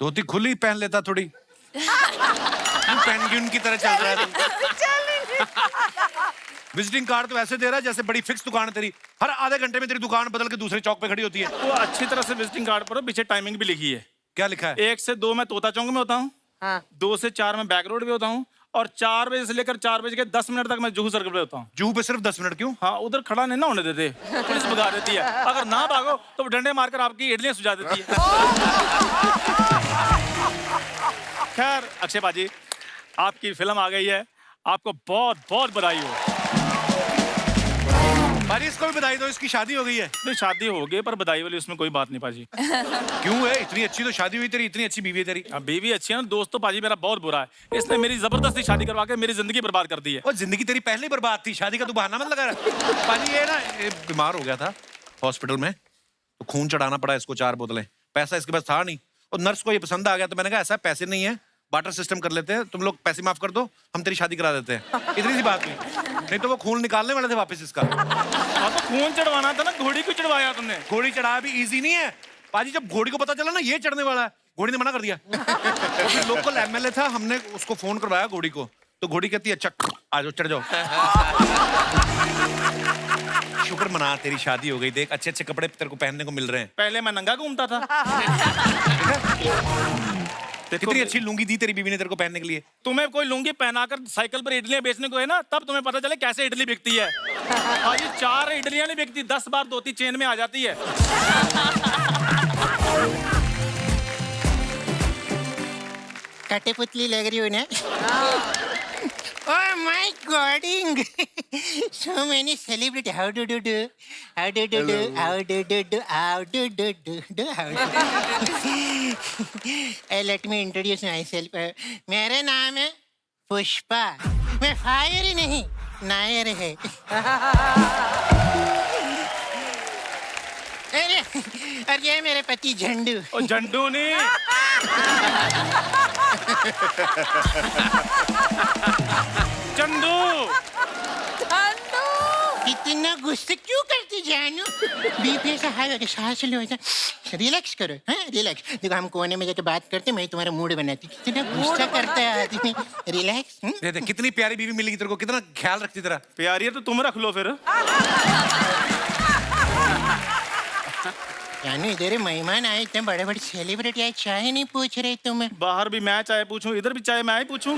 धोती खुली पहन लेता थोड़ी। पेंगुइन की तरह चल रहा है तू। विजिटिंग कार्ड तो ऐसे दे रहा है जैसे बड़ी फिक्स दुकान है तेरी। हर आधे घंटे में तेरी दुकान बदल के दूसरे चौक पे खड़ी होती है। वो अच्छी तरह से विजिटिंग कार्ड पर पीछे टाइमिंग भी लिखी है। क्या लिखा है? 1 से 2 मैं तोता चौक में होता हूँ, 2 से 4 में बैक रोड पे होता हूँ, और 4 बजे से लेकर 4 बजे के 10 मिनट तक मैं जुहू सर्कल पे होता हूँ। जुहू पे सिर्फ 10 मिनट क्यों? हाँ, उधर खड़ा नहीं ना होने देते, पुलिस भगा देती है। अगर ना भागो तो डंडे मारकर आपकी इडलियां सुझा देती है। खैर अक्षय बाजी, आपकी फिल्म आ गई है, आपको बहुत बहुत बधाई हो। बाजी इसको भी बधाई दो, इसकी शादी हो गई है। नहीं शादी हो गई पर बधाई वाली उसमें कोई बात नहीं पाजी। क्यों है? इतनी अच्छी तो शादी हुई तेरी, इतनी अच्छी बीवी है तेरी। बीवी अच्छी है ना, दोस्त तो पाजी मेरा बहुत बुरा है। इसने मेरी जबरदस्ती शादी करवा के मेरी जिंदगी बर्बाद कर दी है। और जिंदगी तेरी पहले ही बर्बाद थी, शादी का तू बहाना मत लगा रहा। पाजी ये ना बीमार हो गया था हॉस्पिटल में, तो खून चढ़ाना पड़ा इसको 4 बोतलें। पैसा इसके पास था नहीं, और नर्स को ये पसंद आ गया तो मैंने कहा ऐसा पैसे नहीं है, बाटर सिस्टम कर लेते हैं, तुम लोग पैसे माफ कर दो, हम तेरी शादी करा देते हैं। इतनी सी बात हुई, नहीं तो वो खून निकालने वाले थे वापस इसका। हाँ तो खून चढ़वाना था ना, घोड़ी क्यों चढ़वाया तुमने? घोड़ी चढ़ाया भी इजी नहीं है पाजी। जब घोड़ी को पता चला ना ये चढ़ने वाला है, घोड़ी ने मना कर दिया। तो लोकल एमएलए था, हमने उसको फोन करवाया घोड़ी को, तो घोड़ी कहती है अच्छा आ जाओ, चढ़ जाओ। शुक्र मना तेरी शादी हो गई, देख अच्छे अच्छे कपड़े तेरे को पहनने को मिल रहे हैं। पहले मैं नंगा घूमता था। कितनी अच्छी लुंगी दी तेरी बीवी ने तेरे को पहनने के लिए। तुम्हें कोई लुंगी पहनाकर साइकिल पर इडलियां बेचने को है ना, तब तुम्हें पता चले कैसे इडली बिकती है। आज 4 इडलियां नहीं बिकती, 10 बार धोती चेन में आ जाती है। कटे पुतली लग रही हो ना। Oh my godding! So many celebrity. How do do do? How do do do? How do do do? How do do do? Do how do? Let me introduce myself. मेरा नाम है पुष्पा। मैं फायर ही नहीं, नायर है। अरे और ये मेरे पति झंडू। और झंडू नहीं। चंदू। इतना गुस्सा क्यों करती जानू? बीपी से हाई होके सांस लो, रिलैक्स करो। हाँ रिलैक्स। देखो हम कोने में जाके बात करते, मैं तुम्हारा मूड बनाती। कितना गुस्सा करता है आदमी। रिलैक्स। दे कितनी प्यारी बीवी मिलेगी तेरे को, कितना ख्याल रखती तेरा। प्यारी है तो तुम रख लो फिर। जानू इधर मेहमान आए, इतने बड़े बड़े सेलिब्रिटी आए, चाय नहीं पूछ रहे तुम्हें। बाहर भी मैं चाय पूछूं, इधर भी चाय मैं ही पूछूं।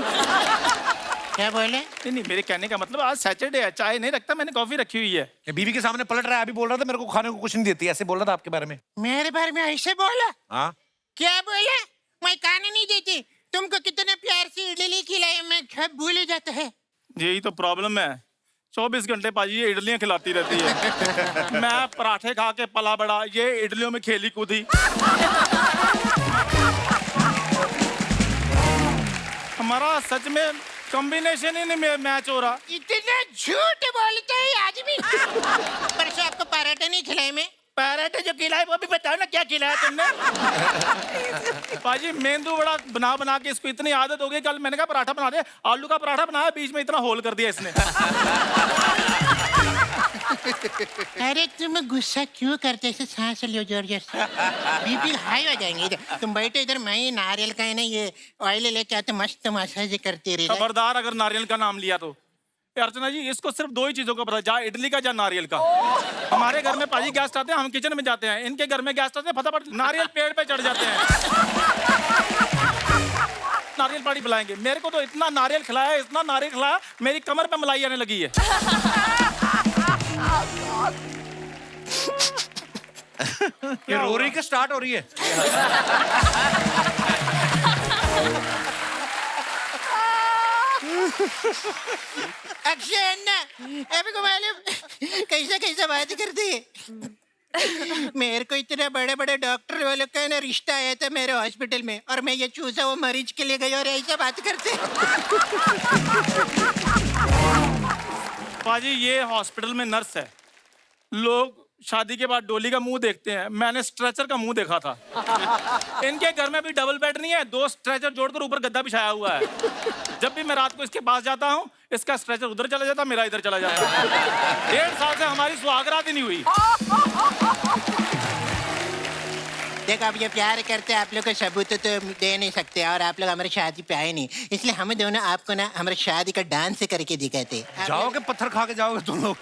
क्या बोले? नहीं मेरे कहने का मतलब आज सैटरडे है, चाय नहीं रखता, मैंने कॉफी रखी हुई है। बीवी के सामने पलट रहा है, अभी बोल रहा था मेरे को खाने को कुछ नहीं देती, ऐसे बोल रहा था आपके बारे में। मेरे बारे में ऐसे बोला? हाँ। क्या बोला? मैं खाने नहीं देती। तुमको कितना प्यार से इडली खिलाई, मैं सब भूल जाता है। यही तो प्रॉब्लम है, 24 घंटे पाजी ये इडलियां खिलाती रहती है। मैं पराठे खा के पला बड़ा, ये इडलियों में खेली कूदी। हमारा सच में कॉम्बिनेशन ही नहीं मैच हो रहा। इतना झूठ बोलता है आदमी। परसों आपको पराठा नहीं खिलाए मैं? पराठे जो खिलाए वो भी बताओ ना, क्या खिलाया तुमने? पाजी मेंदू बड़ा बना बना के इसको इतनी आदत हो गई, कल मैंने कहा पराठा बना दे, आलू का पराठा बनाया, बीच में इतना होल कर दिया इसने। अरे तुम गुस्सा क्यों करते? ऐसे सांस लो जोर जोर से, बीपी हाई हो जाएंगे। इधर तुम बैठो, इधर मैं ही नारियल का है ना ये ऑयल लेके आते, मस्त मसाज करते रहे। खबरदार अगर नारियल का नाम लिया तो। अर्चना जी इसको सिर्फ 2 ही चीजों का पता, जा इडली का, जा नारियल का। हमारे घर में पाजी गेस्ट आते हैं, हम किचन में जाते हैं, इनके घर में गेस्ट आते हैं, फटाफट नारियल पेड़ पे चढ़ जाते हैं। नारियल पानी पिलाएंगे। मेरे को तो इतना नारियल खिलाया, इतना नारियल खिलाया, मेरी कमर पे मलाई आने लगी है। ये रो रही कि स्टार्ट हो रही है? अक्षय अन्ना, अभी को मालूम कैसा कैसा बात करती है। मेरे को इतने बड़े बड़े डॉक्टर वालों का ना रिश्ता आया था मेरे हॉस्पिटल में, और मैं ये चूसा वो मरीज के लिए गई और ऐसा बात करते। पाजी ये हॉस्पिटल में नर्स है, लोग शादी के बाद डोली का मुंह देखते हैं, मैंने स्ट्रेचर का मुंह देखा था। इनके घर में भी डबल बेड नहीं है, 2 स्ट्रेचर जोड़कर ऊपर गद्दा बिछाया हुआ है। जब भी मैं रात को इसके पास जाता हूँ, इसका स्ट्रेचर उधर चला जाता, मेरा इधर चला जाता। 1.5 साल से हमारी सुहागरात ही नहीं हुई। देखो अब ये प्यार करते आप लोग को सबूत तो दे नहीं सकते, और आप लोग हमारी शादी पे आए नहीं, इसलिए हम दोनों आपको ना हमारी शादी का डांस करके दिखाते। जाओगे पत्थर खा के जाओगे तुम लोग।